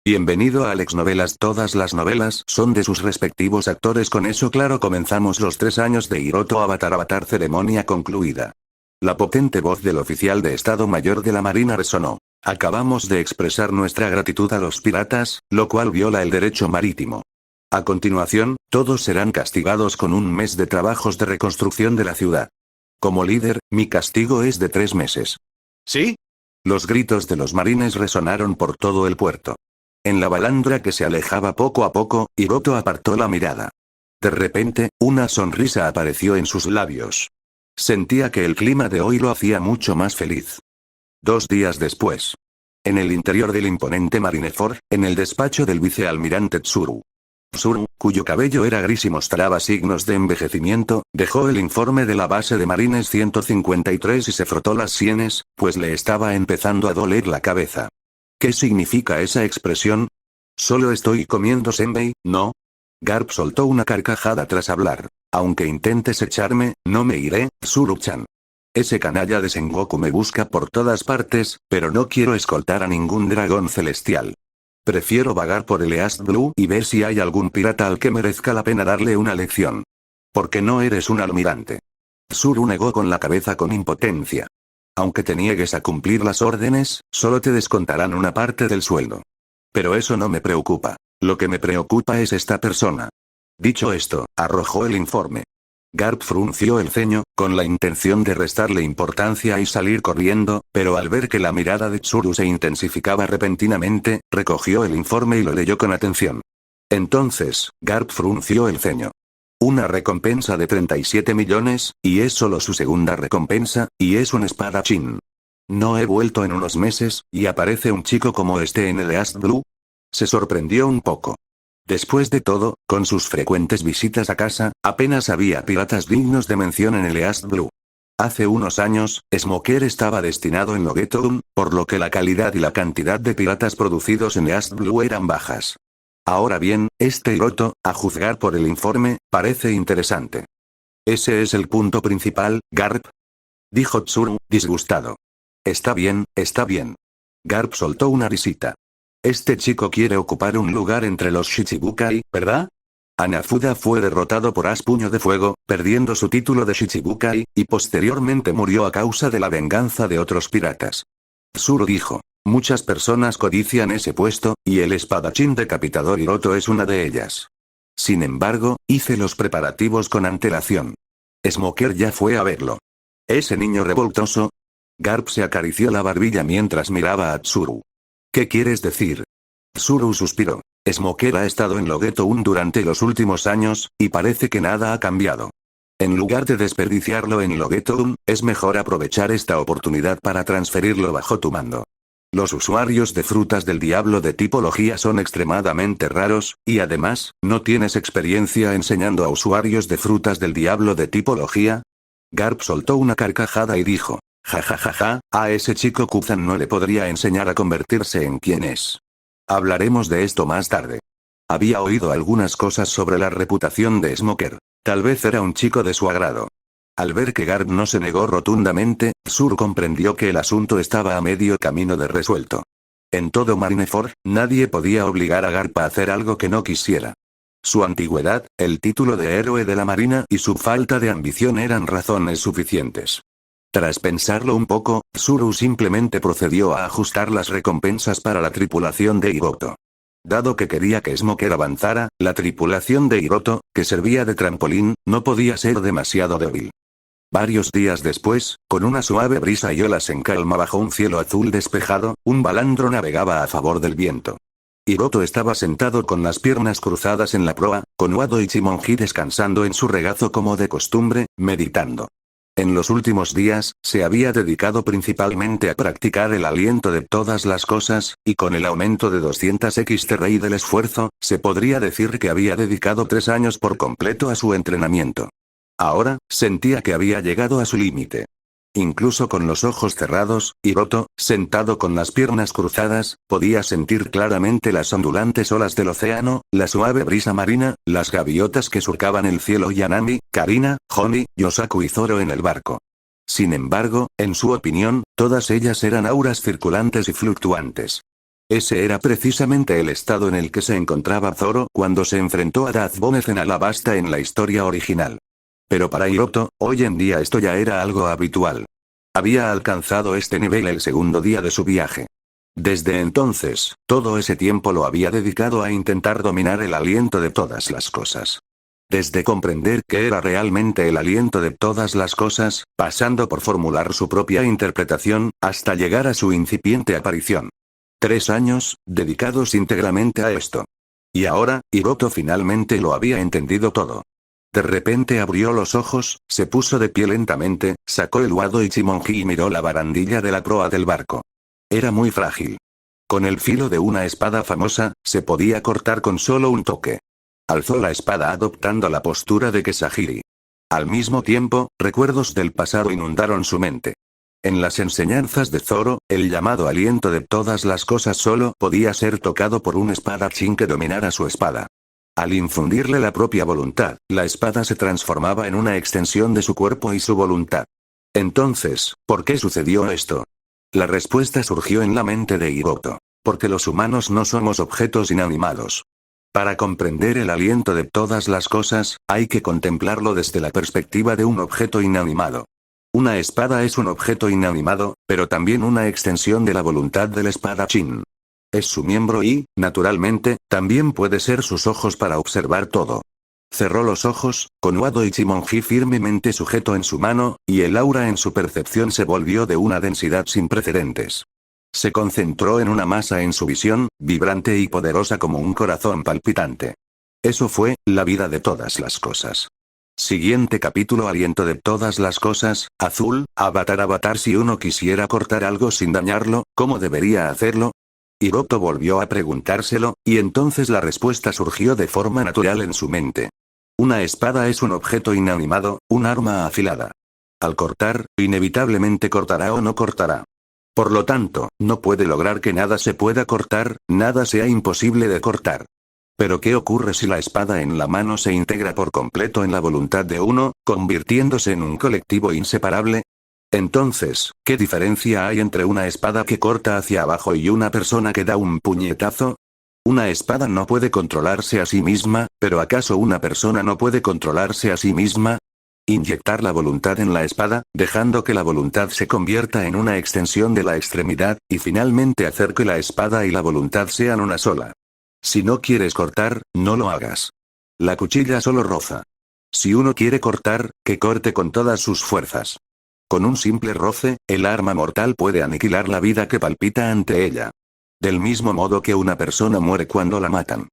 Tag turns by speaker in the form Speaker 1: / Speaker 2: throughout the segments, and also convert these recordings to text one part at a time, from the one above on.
Speaker 1: Bienvenido a Alex Novelas. Todas las novelas son de sus respectivos actores. Con eso claro, comenzamos los 3 años de Hiroto Avatar. Ceremonia concluida. La potente voz del oficial de Estado Mayor de la Marina resonó. Acabamos de expresar nuestra gratitud a los piratas, lo cual viola el derecho marítimo. A continuación, todos serán castigados con un mes de trabajos de reconstrucción de la ciudad. Como líder, mi castigo es de 3 meses.
Speaker 2: ¿Sí?
Speaker 1: Los gritos de los marines resonaron por todo el puerto. En la balandra que se alejaba poco a poco, Hiroto apartó la mirada. De repente, una sonrisa apareció en sus labios. Sentía que el clima de hoy lo hacía mucho más feliz. 2 días después. En el interior del imponente Marineford, en el despacho del vicealmirante Tsuru. Tsuru, cuyo cabello era gris y mostraba signos de envejecimiento, dejó el informe de la base de Marines 153 y se frotó las sienes, pues le estaba empezando a doler la cabeza. ¿Qué significa esa expresión? Solo estoy comiendo senbei, ¿no? Garp soltó una carcajada tras hablar. Aunque intentes echarme, no me iré, Tsuru-chan. Ese canalla de Sengoku me busca por todas partes, pero no quiero escoltar a ningún dragón celestial. Prefiero vagar por el East Blue y ver si hay algún pirata al que merezca la pena darle una lección. Porque no eres un almirante. Tsuru negó con la cabeza con impotencia. Aunque te niegues a cumplir las órdenes, solo te descontarán una parte del sueldo. Pero eso no me preocupa. Lo que me preocupa es esta persona. Dicho esto, arrojó el informe. Garp frunció el ceño, con la intención de restarle importancia y salir corriendo, pero al ver que la mirada de Tsuru se intensificaba repentinamente, recogió el informe y lo leyó con atención. Entonces, Garp frunció el ceño. Una recompensa de 37 millones, y es solo su segunda recompensa, y es un espadachín. No he vuelto en unos meses, y aparece un chico como este en el East Blue. Se sorprendió un poco. Después de todo, con sus frecuentes visitas a casa, apenas había piratas dignos de mención en el East Blue. Hace unos años, Smoker estaba destinado en Loguetown, por lo que la calidad y la cantidad de piratas producidos en East Blue eran bajas. Ahora bien, este Hiroto, a juzgar por el informe, parece interesante. ¿Ese es el punto principal, Garp? Dijo Tsuru, disgustado. Está bien, está bien. Garp soltó una risita. Este chico quiere ocupar un lugar entre los Shichibukai, ¿verdad? Hanafuda fue derrotado por As Puño de Fuego, perdiendo su título de Shichibukai, y posteriormente murió a causa de la venganza de otros piratas. Tsuru dijo. Muchas personas codician ese puesto, y el espadachín decapitador Hiroto es una de ellas. Sin embargo, hice los preparativos con antelación. Smoker ya fue a verlo. ¿Ese niño revoltoso? Garp se acarició la barbilla mientras miraba a Tsuru. ¿Qué quieres decir? Tsuru suspiró. Smoker ha estado en Loguetown durante los últimos años, y parece que nada ha cambiado. En lugar de desperdiciarlo en Loguetown, es mejor aprovechar esta oportunidad para transferirlo bajo tu mando. Los usuarios de frutas del diablo de tipología son extremadamente raros, y además, ¿no tienes experiencia enseñando a usuarios de frutas del diablo de tipología? Garp soltó una carcajada y dijo, jajajaja, a ese chico Kuzan no le podría enseñar a convertirse en quien es. Hablaremos de esto más tarde. Había oído algunas cosas sobre la reputación de Smoker. Tal vez era un chico de su agrado. Al ver que Garp no se negó rotundamente, Tsuru comprendió que el asunto estaba a medio camino de resuelto. En todo Marineford, nadie podía obligar a Garp a hacer algo que no quisiera. Su antigüedad, el título de héroe de la marina y su falta de ambición eran razones suficientes. Tras pensarlo un poco, Tsuru simplemente procedió a ajustar las recompensas para la tripulación de Hiroto. Dado que quería que Smoker avanzara, la tripulación de Hiroto, que servía de trampolín, no podía ser demasiado débil. Varios días después, con una suave brisa y olas en calma bajo un cielo azul despejado, un balandro navegaba a favor del viento. Hiroto estaba sentado con las piernas cruzadas en la proa, con Wado Ichimonji descansando en su regazo como de costumbre, meditando. En los últimos días, se había dedicado principalmente a practicar el aliento de todas las cosas, y con el aumento de 200 XT del esfuerzo, se podría decir que había dedicado 3 años por completo a su entrenamiento. Ahora, sentía que había llegado a su límite. Incluso con los ojos cerrados, Hiroto, sentado con las piernas cruzadas, podía sentir claramente las ondulantes olas del océano, la suave brisa marina, las gaviotas que surcaban el cielo y a Nami, Karina, Honi, Yosaku y Zoro en el barco. Sin embargo, en su opinión, todas ellas eran auras circulantes y fluctuantes. Ese era precisamente el estado en el que se encontraba Zoro cuando se enfrentó a Darth Vader en Alabasta en la historia original. Pero para Hiroto, hoy en día esto ya era algo habitual. Había alcanzado este nivel el segundo día de su viaje. Desde entonces, todo ese tiempo lo había dedicado a intentar dominar el aliento de todas las cosas. Desde comprender qué era realmente el aliento de todas las cosas, pasando por formular su propia interpretación, hasta llegar a su incipiente aparición. 3 años, dedicados íntegramente a esto. Y ahora, Hiroto finalmente lo había entendido todo. De repente abrió los ojos, se puso de pie lentamente, sacó el Wado Ichimonji y miró la barandilla de la proa del barco. Era muy frágil. Con el filo de una espada famosa, se podía cortar con solo un toque. Alzó la espada adoptando la postura de Kesahiri. Al mismo tiempo, recuerdos del pasado inundaron su mente. En las enseñanzas de Zoro, el llamado aliento de todas las cosas solo podía ser tocado por un espadachín que dominara su espada. Al infundirle la propia voluntad, la espada se transformaba en una extensión de su cuerpo y su voluntad. Entonces, ¿por qué sucedió esto? La respuesta surgió en la mente de Hiroto. Porque los humanos no somos objetos inanimados. Para comprender el aliento de todas las cosas, hay que contemplarlo desde la perspectiva de un objeto inanimado. Una espada es un objeto inanimado, pero también una extensión de la voluntad del espadachín. Es su miembro y, naturalmente, también puede ser sus ojos para observar todo. Cerró los ojos, con Wado Ichimonji firmemente sujeto en su mano, y el aura en su percepción se volvió de una densidad sin precedentes. Se concentró en una masa en su visión, vibrante y poderosa como un corazón palpitante. Eso fue, la vida de todas las cosas. Siguiente capítulo: aliento de todas las cosas, azul, avatar. Si uno quisiera cortar algo sin dañarlo, ¿cómo debería hacerlo? Hiroto volvió a preguntárselo, y entonces la respuesta surgió de forma natural en su mente. Una espada es un objeto inanimado, un arma afilada. Al cortar, inevitablemente cortará o no cortará. Por lo tanto, no puede lograr que nada se pueda cortar, nada sea imposible de cortar. Pero ¿qué ocurre si la espada en la mano se integra por completo en la voluntad de uno, convirtiéndose en un colectivo inseparable? Entonces, ¿qué diferencia hay entre una espada que corta hacia abajo y una persona que da un puñetazo? Una espada no puede controlarse a sí misma, pero ¿acaso una persona no puede controlarse a sí misma? Inyectar la voluntad en la espada, dejando que la voluntad se convierta en una extensión de la extremidad, y finalmente hacer que la espada y la voluntad sean una sola. Si no quieres cortar, no lo hagas. La cuchilla solo roza. Si uno quiere cortar, que corte con todas sus fuerzas. Con un simple roce, el arma mortal puede aniquilar la vida que palpita ante ella. Del mismo modo que una persona muere cuando la matan.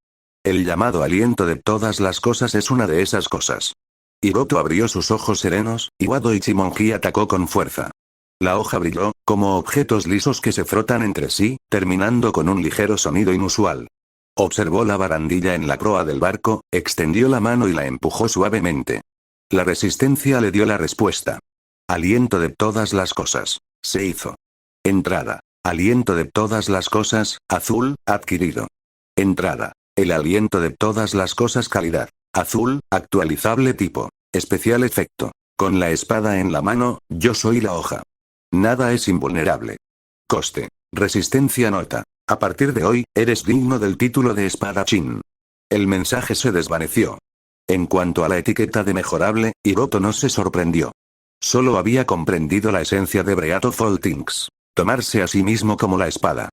Speaker 1: El llamado aliento de todas las cosas es una de esas cosas. Hiroto abrió sus ojos serenos, y Wado Ichimonji atacó con fuerza. La hoja brilló, como objetos lisos que se frotan entre sí, terminando con un ligero sonido inusual. Observó la barandilla en la proa del barco, extendió la mano y la empujó suavemente. La resistencia le dio la respuesta. Aliento de todas las cosas. Se hizo. Entrada. Aliento de todas las cosas, azul, adquirido. Entrada. El aliento de todas las cosas, calidad. Azul, actualizable tipo. Especial efecto. Con la espada en la mano, yo soy la hoja. Nada es invulnerable. Coste. Resistencia nota. A partir de hoy, eres digno del título de espadachín. El mensaje se desvaneció. En cuanto a la etiqueta de mejorable, Hiroto no se sorprendió. Solo había comprendido la esencia de Breath of All Things. Tomarse a sí mismo como la espada.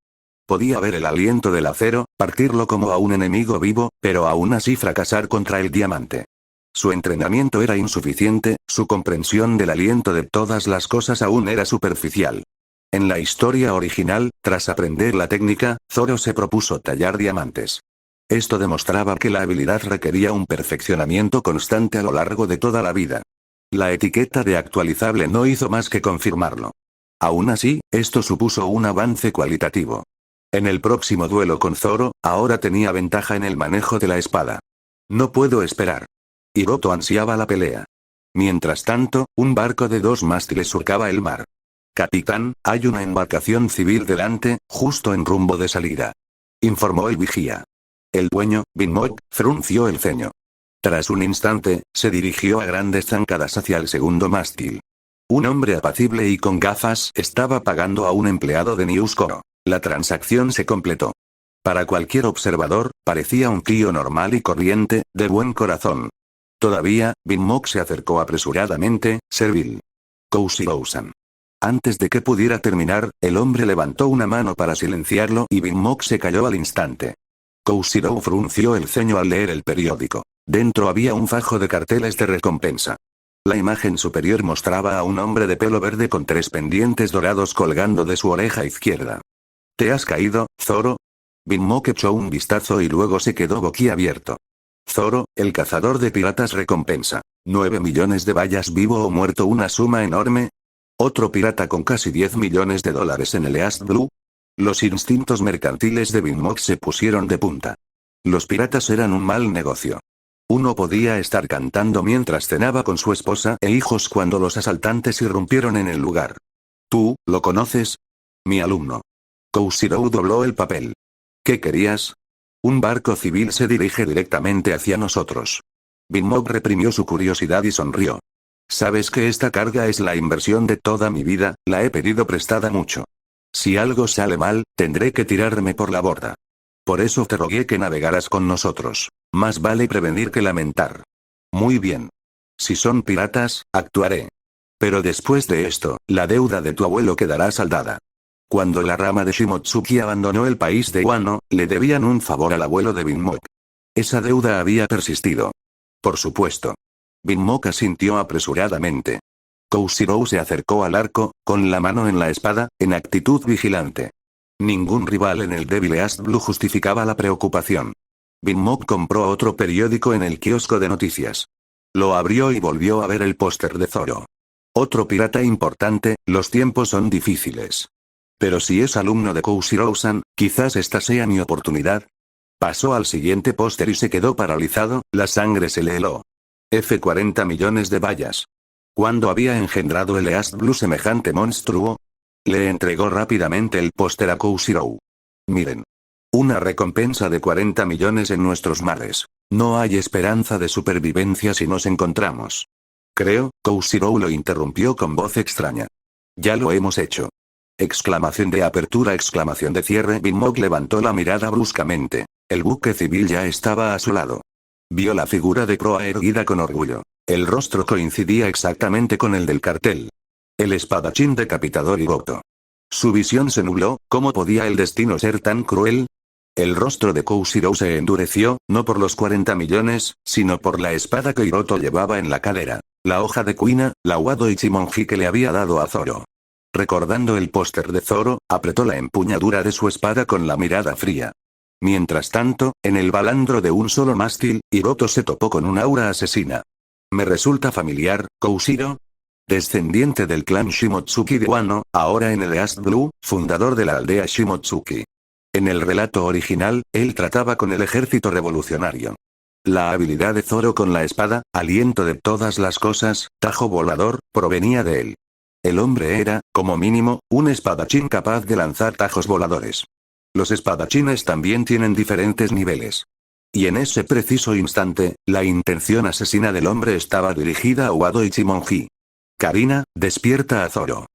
Speaker 1: Podía ver el aliento del acero, partirlo como a un enemigo vivo, pero aún así fracasar contra el diamante. Su entrenamiento era insuficiente, su comprensión del aliento de todas las cosas aún era superficial. En la historia original, tras aprender la técnica, Zoro se propuso tallar diamantes. Esto demostraba que la habilidad requería un perfeccionamiento constante a lo largo de toda la vida. La etiqueta de actualizable no hizo más que confirmarlo. Aún así, esto supuso un avance cualitativo. En el próximo duelo con Zoro, ahora tenía ventaja en el manejo de la espada. No puedo esperar. Hiroto ansiaba la pelea. Mientras tanto, un barco de 2 mástiles surcaba el mar. Capitán, hay una embarcación civil delante, justo en rumbo de salida. Informó el vigía. El dueño, Binmok, frunció el ceño. Tras un instante, se dirigió a grandes zancadas hacia el segundo mástil. Un hombre apacible y con gafas estaba pagando a un empleado de News Koro. La transacción se completó. Para cualquier observador, parecía un tío normal y corriente, de buen corazón. Todavía, Binmock se acercó apresuradamente, servil. Koushiro-san. Antes de que pudiera terminar, el hombre levantó una mano para silenciarlo y Binmock se calló al instante. Koushiro frunció el ceño al leer el periódico. Dentro había un fajo de carteles de recompensa. La imagen superior mostraba a un hombre de pelo verde con 3 pendientes dorados colgando de su oreja izquierda. ¿Te has caído, Zoro? Binmock echó un vistazo y luego se quedó boquiabierto. Zoro, el cazador de piratas recompensa. 9 millones de bayas vivo o muerto, una suma enorme. Otro pirata con casi 10 millones de dólares en el East Blue. Los instintos mercantiles de Binmock se pusieron de punta. Los piratas eran un mal negocio. Uno podía estar cantando mientras cenaba con su esposa e hijos cuando los asaltantes irrumpieron en el lugar. ¿Tú, lo conoces? Mi alumno. Koushiro dobló el papel. ¿Qué querías? Un barco civil se dirige directamente hacia nosotros. Binmock reprimió su curiosidad y sonrió. Sabes que esta carga es la inversión de toda mi vida, la he pedido prestada mucho. Si algo sale mal, tendré que tirarme por la borda. Por eso te rogué que navegaras con nosotros. Más vale prevenir que lamentar. Muy bien. Si son piratas, actuaré. Pero después de esto, la deuda de tu abuelo quedará saldada. Cuando la rama de Shimotsuki abandonó el país de Wano, le debían un favor al abuelo de Binmock. Esa deuda había persistido. Por supuesto. Binmock asintió apresuradamente. Koushiro se acercó al arco, con la mano en la espada, en actitud vigilante. Ningún rival en el débil East Blue justificaba la preocupación. Binmock compró otro periódico en el kiosco de noticias. Lo abrió y volvió a ver el póster de Zoro. Otro pirata importante, los tiempos son difíciles. Pero si es alumno de Koushiro-san, quizás esta sea mi oportunidad. Pasó al siguiente póster y se quedó paralizado, la sangre se le heló. 40 millones de bayas. ¿Cuándo había engendrado el East Blue semejante monstruo? Le entregó rápidamente el póster a Koushiro. Miren. Una recompensa de 40 millones en nuestros mares. No hay esperanza de supervivencia si nos encontramos. Creo, Koushiro lo interrumpió con voz extraña. Ya lo hemos hecho. Exclamación de apertura, exclamación de cierre. Binmock levantó la mirada bruscamente. El buque civil ya estaba a su lado. Vio la figura de proa erguida con orgullo. El rostro coincidía exactamente con el del cartel. El espadachín decapitador Hiroto. Su visión se nubló. ¿Cómo podía el destino ser tan cruel? El rostro de Koushiro se endureció, no por los 40 millones, sino por la espada que Hiroto llevaba en la cadera. La hoja de cuina, la Wado Ichimonji que le había dado a Zoro. Recordando el póster de Zoro, apretó la empuñadura de su espada con la mirada fría. Mientras tanto, en el balandro de un solo mástil, Hiroto se topó con un aura asesina. ¿Me resulta familiar, Koushiro? Descendiente del clan Shimotsuki de Wano, ahora en el East Blue, fundador de la aldea Shimotsuki. En el relato original, él trataba con el ejército revolucionario. La habilidad de Zoro con la espada, aliento de todas las cosas, tajo volador, provenía de él. El hombre era, como mínimo, un espadachín capaz de lanzar tajos voladores. Los espadachines también tienen diferentes niveles. Y en ese preciso instante, la intención asesina del hombre estaba dirigida a Wado Ichimonji. Karina, despierta a Zoro.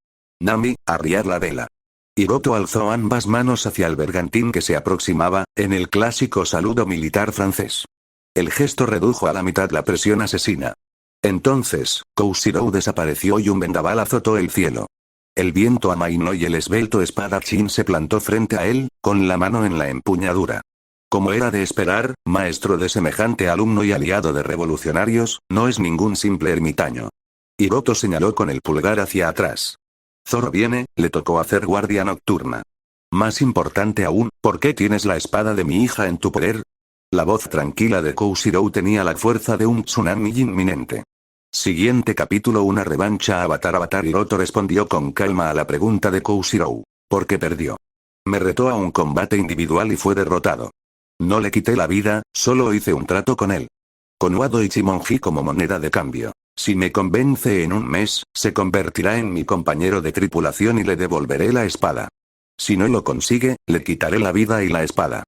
Speaker 1: Nami, arriar la vela. Hiroto alzó ambas manos hacia el bergantín que se aproximaba, en el clásico saludo militar francés. El gesto redujo a la mitad la presión asesina. Entonces, Koushiro desapareció y un vendaval azotó el cielo. El viento amainó y el esbelto espadachín se plantó frente a él, con la mano en la empuñadura. Como era de esperar, maestro de semejante alumno y aliado de revolucionarios, no es ningún simple ermitaño. Hiroto señaló con el pulgar hacia atrás. Zoro viene, le tocó hacer guardia nocturna. Más importante aún, ¿por qué tienes la espada de mi hija en tu poder? La voz tranquila de Koushiro tenía la fuerza de un tsunami inminente. Siguiente capítulo: una revancha. Avatar Hiroto respondió con calma a la pregunta de Koushiro. ¿Por qué perdió? Me retó a un combate individual y fue derrotado. No le quité la vida, solo hice un trato con él. Con Wado Ichimonji como moneda de cambio. Si me convence en un mes, se convertirá en mi compañero de tripulación y le devolveré la espada. Si no lo consigue, le quitaré la vida y la espada.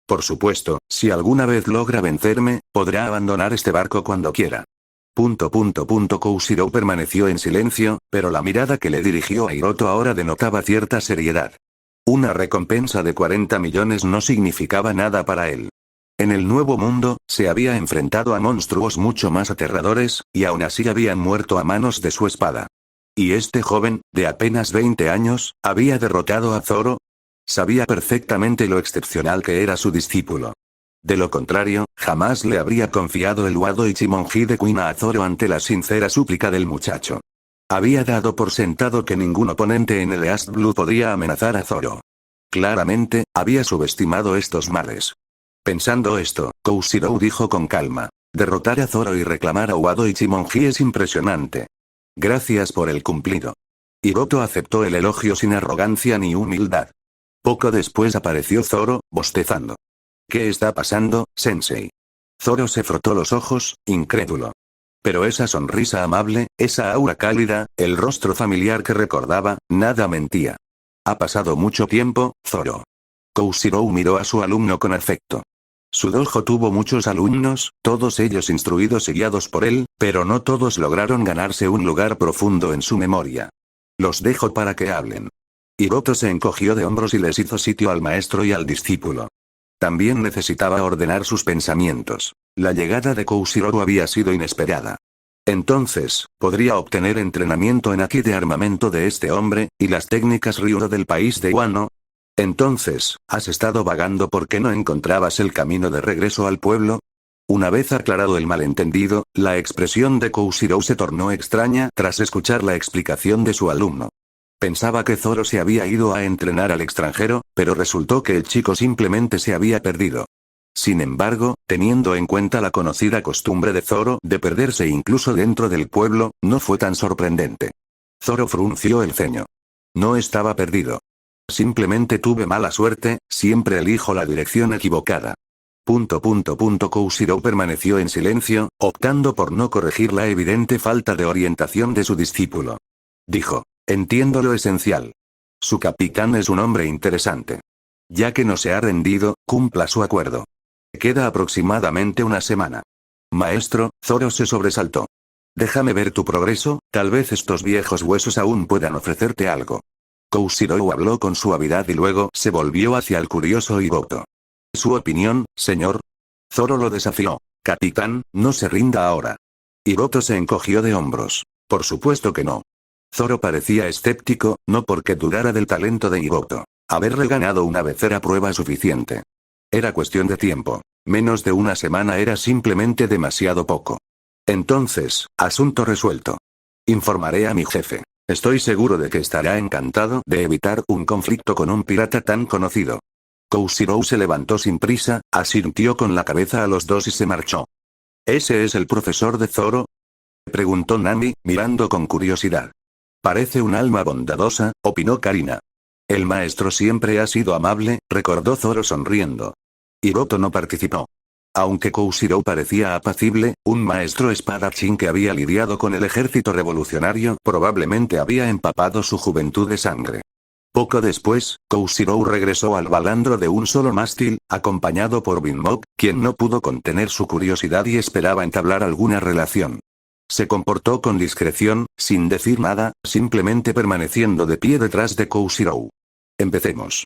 Speaker 1: Por supuesto, si alguna vez logra vencerme, podrá abandonar este barco cuando quiera. Koushiro permaneció en silencio, pero la mirada que le dirigió a Hiroto ahora denotaba cierta seriedad. Una recompensa de 40 millones no significaba nada para él. En el Nuevo Mundo, se había enfrentado a monstruos mucho más aterradores, y aún así habían muerto a manos de su espada. ¿Y este joven, de apenas 20 años, había derrotado a Zoro? Sabía perfectamente lo excepcional que era su discípulo. De lo contrario, jamás le habría confiado el Wado Ichimonji de Queen a Zoro ante la sincera súplica del muchacho. Había dado por sentado que ningún oponente en el East Blue podría amenazar a Zoro. Claramente, había subestimado estos males. Pensando esto, Koshiro dijo con calma: derrotar a Zoro y reclamar a Wado Ichimonji es impresionante. Gracias por el cumplido. Hiroto aceptó el elogio sin arrogancia ni humildad. Poco después apareció Zoro, bostezando. ¿Qué está pasando, sensei? Zoro se frotó los ojos, incrédulo. Pero esa sonrisa amable, esa aura cálida, el rostro familiar que recordaba, nada mentía. Ha pasado mucho tiempo, Zoro. Koshiro miró a su alumno con afecto. Su dojo tuvo muchos alumnos, todos ellos instruidos y guiados por él, pero no todos lograron ganarse un lugar profundo en su memoria. Los dejo para que hablen. Hiroto se encogió de hombros y les hizo sitio al maestro y al discípulo. También necesitaba ordenar sus pensamientos. La llegada de Koshiro había sido inesperada. Entonces, podría obtener entrenamiento en Haki de armamento de este hombre, y las técnicas Ryudo del país de Wano. Entonces, ¿has estado vagando porque no encontrabas el camino de regreso al pueblo? Una vez aclarado el malentendido, la expresión de Koshiro se tornó extraña tras escuchar la explicación de su alumno. Pensaba que Zoro se había ido a entrenar al extranjero, pero resultó que el chico simplemente se había perdido. Sin embargo, teniendo en cuenta la conocida costumbre de Zoro de perderse incluso dentro del pueblo, no fue tan sorprendente. Zoro frunció el ceño. No estaba perdido. Simplemente tuve mala suerte, siempre elijo la dirección equivocada. Koshiro permaneció en silencio, optando por no corregir la evidente falta de orientación de su discípulo. Dijo: entiendo lo esencial. Su capitán es un hombre interesante. Ya que no se ha rendido, cumpla su acuerdo. Queda aproximadamente una semana. Maestro, Zoro se sobresaltó. Déjame ver tu progreso, tal vez estos viejos huesos aún puedan ofrecerte algo. Koshiro habló con suavidad y luego se volvió hacia el curioso Hiroto. ¿Su opinión, señor? Zoro lo desafió. Capitán, no se rinda ahora. Hiroto se encogió de hombros. Por supuesto que no. Zoro parecía escéptico, no porque dudara del talento de Hiroto. Haberle ganado una vez era prueba suficiente. Era cuestión de tiempo. Menos de una semana era simplemente demasiado poco. Entonces, asunto resuelto. Informaré a mi jefe. Estoy seguro de que estará encantado de evitar un conflicto con un pirata tan conocido. Koshiro se levantó sin prisa, asintió con la cabeza a los dos y se marchó. ¿Ese es el profesor de Zoro?, preguntó Nami, mirando con curiosidad. Parece un alma bondadosa, opinó Karina. El maestro siempre ha sido amable, recordó Zoro sonriendo. Hiroto no participó. Aunque Koshiro parecía apacible, un maestro espadachín que había lidiado con el ejército revolucionario probablemente había empapado su juventud de sangre. Poco después, Koshiro regresó al balandro de un solo mástil, acompañado por Binmok, quien no pudo contener su curiosidad y esperaba entablar alguna relación. Se comportó con discreción, sin decir nada, simplemente permaneciendo de pie detrás de Koshiro. Empecemos.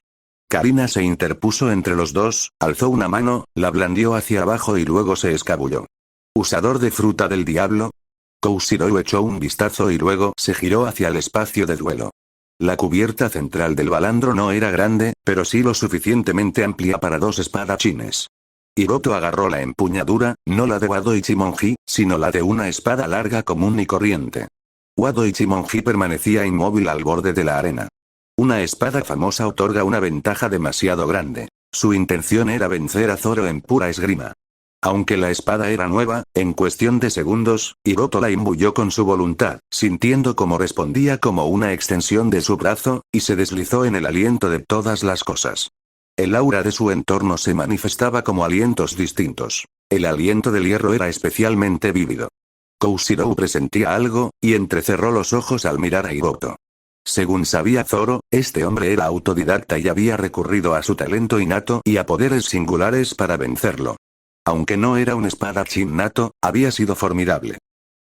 Speaker 1: Karina se interpuso entre los dos, alzó una mano, la blandió hacia abajo y luego se escabulló. ¿Usador de fruta del diablo? Koshiro echó un vistazo y luego se giró hacia el espacio de duelo. La cubierta central del balandro no era grande, pero sí lo suficientemente amplia para dos espadachines. Hiroto agarró la empuñadura, no la de Wado Ichimonji, sino la de una espada larga común y corriente. Wado Ichimonji permanecía inmóvil al borde de la arena. Una espada famosa otorga una ventaja demasiado grande. Su intención era vencer a Zoro en pura esgrima. Aunque la espada era nueva, en cuestión de segundos, Hiroto la imbuyó con su voluntad, sintiendo cómo respondía como una extensión de su brazo, y se deslizó en el aliento de todas las cosas. El aura de su entorno se manifestaba como alientos distintos. El aliento del hierro era especialmente vívido. Koshiro presentía algo, y entrecerró los ojos al mirar a Hiroto. Según sabía Zoro, este hombre era autodidacta y había recurrido a su talento innato y a poderes singulares para vencerlo. Aunque no era un espadachín nato, había sido formidable.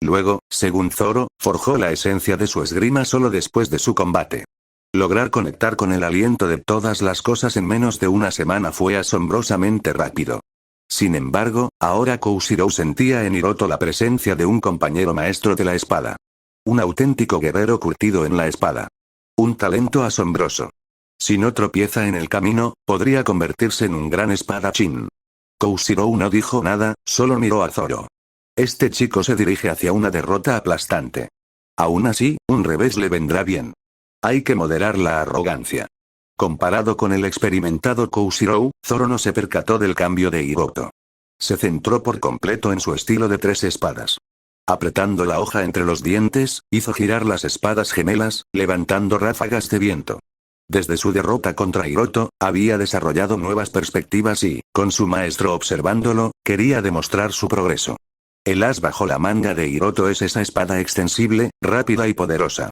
Speaker 1: Luego, según Zoro, forjó la esencia de su esgrima solo después de su combate. Lograr conectar con el aliento de todas las cosas en menos de una semana fue asombrosamente rápido. Sin embargo, ahora Koushirou sentía en Hiroto la presencia de un compañero maestro de la espada. Un auténtico guerrero curtido en la espada. Un talento asombroso. Si no tropieza en el camino, podría convertirse en un gran espadachín. Koushirou no dijo nada, solo miró a Zoro. Este chico se dirige hacia una derrota aplastante. Aún así, un revés le vendrá bien. Hay que moderar la arrogancia. Comparado con el experimentado Koushirou, Zoro no se percató del cambio de Hiroto. Se centró por completo en su estilo de 3 espadas. Apretando la hoja entre los dientes, hizo girar las espadas gemelas, levantando ráfagas de viento. Desde su derrota contra Hiroto, había desarrollado nuevas perspectivas y, con su maestro observándolo, quería demostrar su progreso. El as bajo la manga de Hiroto es esa espada extensible, rápida y poderosa.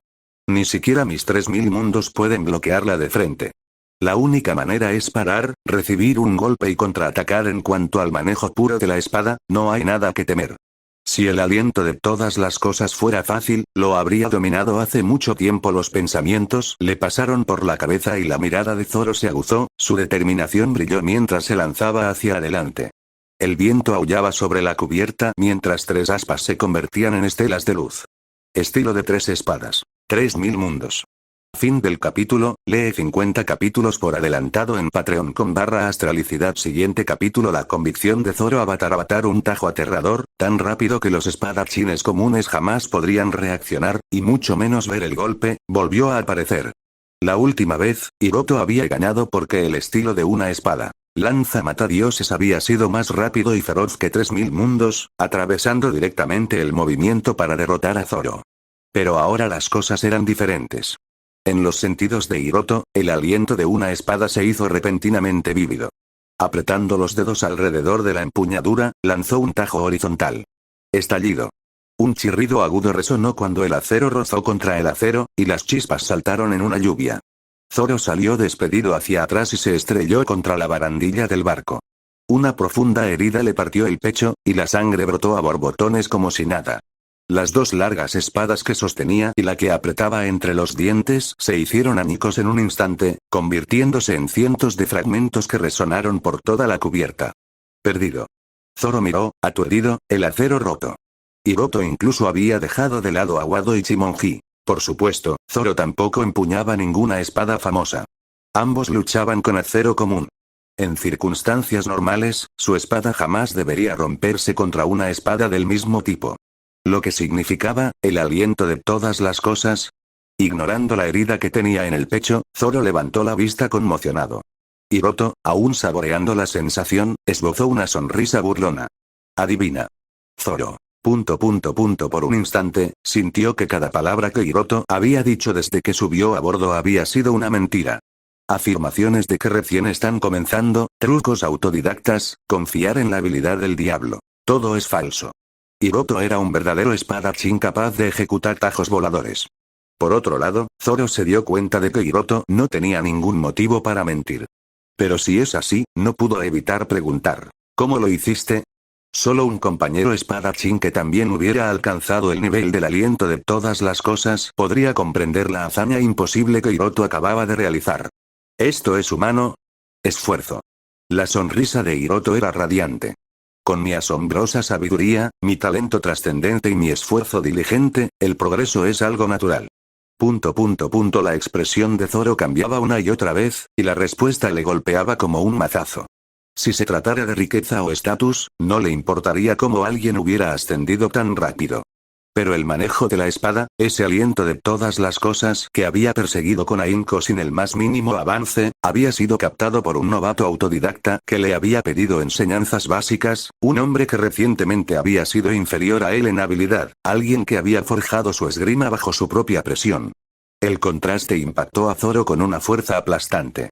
Speaker 1: Ni siquiera mis 3000 mundos pueden bloquearla de frente. La única manera es parar, recibir un golpe y contraatacar. En cuanto al manejo puro de la espada, no hay nada que temer. Si el aliento de todas las cosas fuera fácil, lo habría dominado hace mucho tiempo. Los pensamientos le pasaron por la cabeza y la mirada de Zoro se aguzó, su determinación brilló mientras se lanzaba hacia adelante. El viento aullaba sobre la cubierta mientras 3 aspas se convertían en estelas de luz. Estilo de 3 espadas. 3000 mundos. Fin del capítulo. Lee 50 capítulos por adelantado en Patreon /astralicidad. Siguiente capítulo. La convicción de Zoro. Avatar. Un tajo aterrador, tan rápido que los espadachines comunes jamás podrían reaccionar, y mucho menos ver el golpe, volvió a aparecer. La última vez, Hiroto había ganado porque el estilo de una espada lanza matadioses había sido más rápido y feroz que 3000 mundos, atravesando directamente el movimiento para derrotar a Zoro. Pero ahora las cosas eran diferentes. En los sentidos de Hiroto, el aliento de una espada se hizo repentinamente vívido. Apretando los dedos alrededor de la empuñadura, lanzó un tajo horizontal. Estallido. Un chirrido agudo resonó cuando el acero rozó contra el acero, y las chispas saltaron en una lluvia. Zoro salió despedido hacia atrás y se estrelló contra la barandilla del barco. Una profunda herida le partió el pecho, y la sangre brotó a borbotones como si nada. Las 2 largas espadas que sostenía y la que apretaba entre los dientes se hicieron añicos en un instante, convirtiéndose en cientos de fragmentos que resonaron por toda la cubierta. Perdido. Zoro miró, aturdido, el acero roto. Hiroto incluso había dejado de lado a Wado y Ichimonji. Por supuesto, Zoro tampoco empuñaba ninguna espada famosa. Ambos luchaban con acero común. En circunstancias normales, su espada jamás debería romperse contra una espada del mismo tipo. Lo que significaba, el aliento de todas las cosas. Ignorando la herida que tenía en el pecho, Zoro levantó la vista conmocionado. Hiroto, aún saboreando la sensación, esbozó una sonrisa burlona. Adivina. Zoro. Por un instante, sintió que cada palabra que Hiroto había dicho desde que subió a bordo había sido una mentira. Afirmaciones de que recién están comenzando, trucos autodidactas, confiar en la habilidad del diablo. Todo es falso. Hiroto era un verdadero espadachín capaz de ejecutar tajos voladores. Por otro lado, Zoro se dio cuenta de que Hiroto no tenía ningún motivo para mentir. Pero si es así, no pudo evitar preguntar. ¿Cómo lo hiciste? Solo un compañero espadachín que también hubiera alcanzado el nivel del aliento de todas las cosas podría comprender la hazaña imposible que Hiroto acababa de realizar. ¿Esto es humano? Esfuerzo. La sonrisa de Hiroto era radiante. Con mi asombrosa sabiduría, mi talento trascendente y mi esfuerzo diligente, el progreso es algo natural. La expresión de Zoro cambiaba una y otra vez, y la respuesta le golpeaba como un mazazo. Si se tratara de riqueza o estatus, no le importaría cómo alguien hubiera ascendido tan rápido. Pero el manejo de la espada, ese aliento de todas las cosas que había perseguido con ahínco sin el más mínimo avance, había sido captado por un novato autodidacta que le había pedido enseñanzas básicas, un hombre que recientemente había sido inferior a él en habilidad, alguien que había forjado su esgrima bajo su propia presión. El contraste impactó a Zoro con una fuerza aplastante.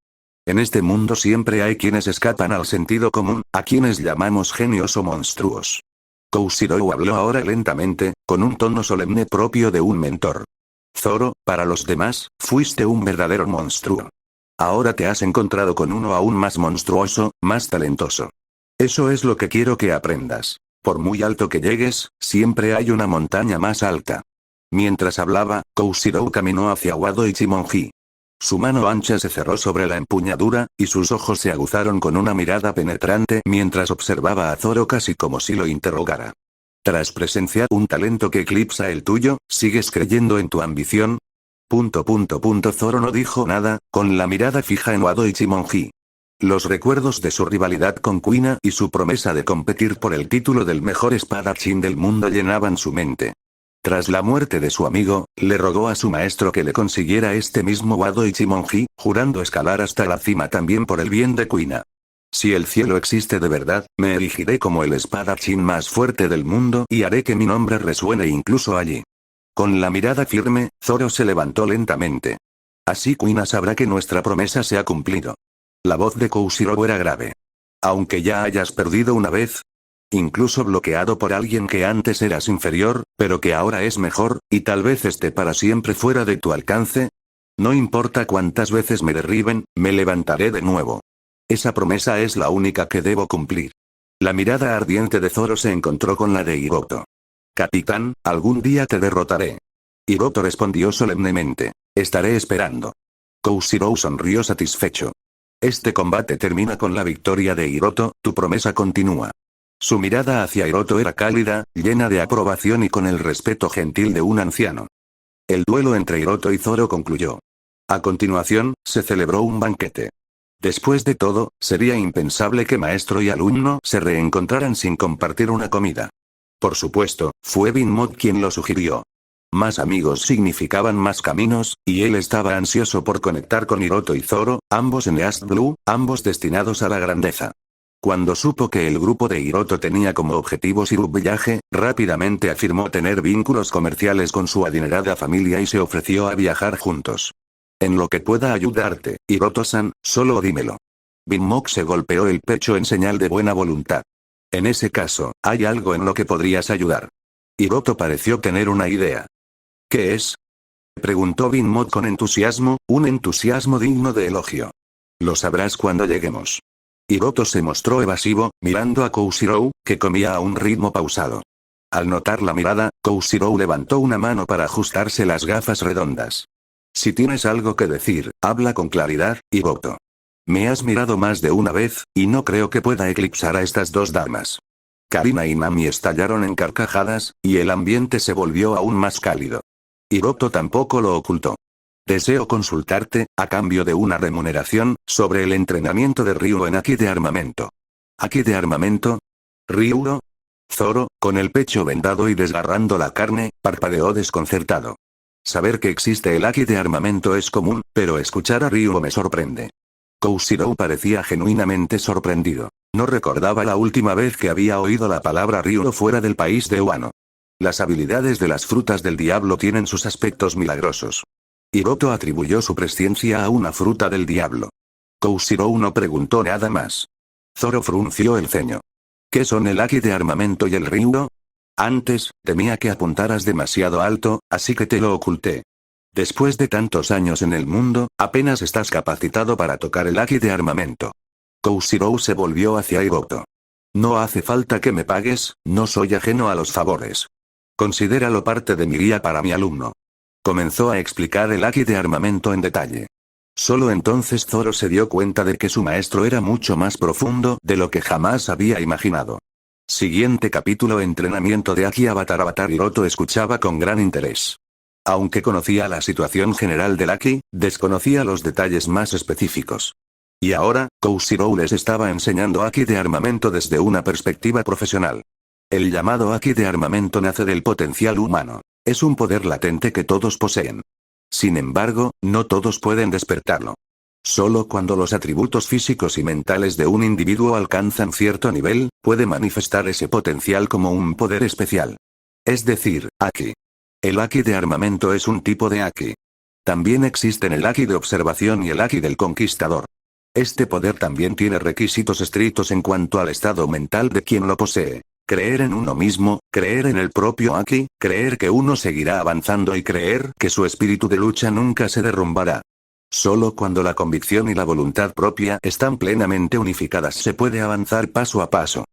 Speaker 1: En este mundo siempre hay quienes escapan al sentido común, a quienes llamamos genios o monstruos. Koushirou habló ahora lentamente, con un tono solemne propio de un mentor. Zoro, para los demás, fuiste un verdadero monstruo. Ahora te has encontrado con uno aún más monstruoso, más talentoso. Eso es lo que quiero que aprendas. Por muy alto que llegues, siempre hay una montaña más alta. Mientras hablaba, Koushirou caminó hacia Wado Ichimonji. Su mano ancha se cerró sobre la empuñadura, y sus ojos se aguzaron con una mirada penetrante mientras observaba a Zoro casi como si lo interrogara. Tras presenciar un talento que eclipsa el tuyo, ¿sigues creyendo en tu ambición? Zoro no dijo nada, con la mirada fija en Wado Ichimonji. Los recuerdos de su rivalidad con Kuina y su promesa de competir por el título del mejor espadachín del mundo llenaban su mente. Tras la muerte de su amigo, le rogó a su maestro que le consiguiera este mismo Wado Ichimonji, jurando escalar hasta la cima también por el bien de Kuina. Si el cielo existe de verdad, me erigiré como el espadachín más fuerte del mundo y haré que mi nombre resuene incluso allí. Con la mirada firme, Zoro se levantó lentamente. Así Kuina sabrá que nuestra promesa se ha cumplido. La voz de Koushiro era grave. Aunque ya hayas perdido una vez, incluso bloqueado por alguien que antes eras inferior, pero que ahora es mejor, y tal vez esté para siempre fuera de tu alcance. No importa cuántas veces me derriben, me levantaré de nuevo. Esa promesa es la única que debo cumplir. La mirada ardiente de Zoro se encontró con la de Hiroto. Capitán, algún día te derrotaré. Hiroto respondió solemnemente. Estaré esperando. Koushiro sonrió satisfecho. Este combate termina con la victoria de Hiroto, tu promesa continúa. Su mirada hacia Hiroto era cálida, llena de aprobación y con el respeto gentil de un anciano. El duelo entre Hiroto y Zoro concluyó. A continuación, se celebró un banquete. Después de todo, sería impensable que maestro y alumno se reencontraran sin compartir una comida. Por supuesto, fue Binmod quien lo sugirió. Más amigos significaban más caminos, y él estaba ansioso por conectar con Hiroto y Zoro, ambos en East Blue, ambos destinados a la grandeza. Cuando supo que el grupo de Hiroto tenía como objetivo su viaje, rápidamente afirmó tener vínculos comerciales con su adinerada familia y se ofreció a viajar juntos. En lo que pueda ayudarte, Hiroto-san, solo dímelo. Binmok se golpeó el pecho en señal de buena voluntad. En ese caso, hay algo en lo que podrías ayudar. Hiroto pareció tener una idea. ¿Qué es? Preguntó Binmok con entusiasmo, un entusiasmo digno de elogio. Lo sabrás cuando lleguemos. Hiroto se mostró evasivo, mirando a Koushiro, que comía a un ritmo pausado. Al notar la mirada, Koushiro levantó una mano para ajustarse las gafas redondas. Si tienes algo que decir, habla con claridad, Hiroto. Me has mirado más de una vez, y no creo que pueda eclipsar a estas dos damas. Karina y Nami estallaron en carcajadas, y el ambiente se volvió aún más cálido. Hiroto tampoco lo ocultó. Deseo consultarte, a cambio de una remuneración, sobre el entrenamiento de Ryuo en Aki de armamento. ¿Aki de armamento? ¿Ryuo? Zoro, con el pecho vendado y desgarrando la carne, parpadeó desconcertado. Saber que existe el Aki de armamento es común, pero escuchar a Ryuo me sorprende. Koushiro parecía genuinamente sorprendido. No recordaba la última vez que había oído la palabra Ryuo fuera del país de Wano. Las habilidades de las frutas del diablo tienen sus aspectos milagrosos. Hiroto atribuyó su presciencia a una fruta del diablo. Koushiro no preguntó nada más. Zoro frunció el ceño. ¿Qué son el Aki de armamento y el Ryuo? Antes, temía que apuntaras demasiado alto, así que te lo oculté. Después de tantos años en el mundo, apenas estás capacitado para tocar el Aki de armamento. Koushiro se volvió hacia Hiroto. No hace falta que me pagues, no soy ajeno a los favores. Considéralo parte de mi guía para mi alumno. Comenzó a explicar el Aki de armamento en detalle. Solo entonces Zoro se dio cuenta de que su maestro era mucho más profundo de lo que jamás había imaginado. Siguiente capítulo: entrenamiento de Aki. Avatar Hiroto escuchaba con gran interés. Aunque conocía la situación general del Aki, desconocía los detalles más específicos. Y ahora, Koushiro les estaba enseñando Aki de armamento desde una perspectiva profesional. El llamado Aki de armamento nace del potencial humano. Es un poder latente que todos poseen. Sin embargo, no todos pueden despertarlo. Solo cuando los atributos físicos y mentales de un individuo alcanzan cierto nivel, puede manifestar ese potencial como un poder especial. Es decir, Aki. El Aki de armamento es un tipo de Aki. También existen el Aki de observación y el Aki del conquistador. Este poder también tiene requisitos estrictos en cuanto al estado mental de quien lo posee. Creer en uno mismo, creer en el propio Aki, creer que uno seguirá avanzando y creer que su espíritu de lucha nunca se derrumbará. Solo cuando la convicción y la voluntad propia están plenamente unificadas se puede avanzar paso a paso.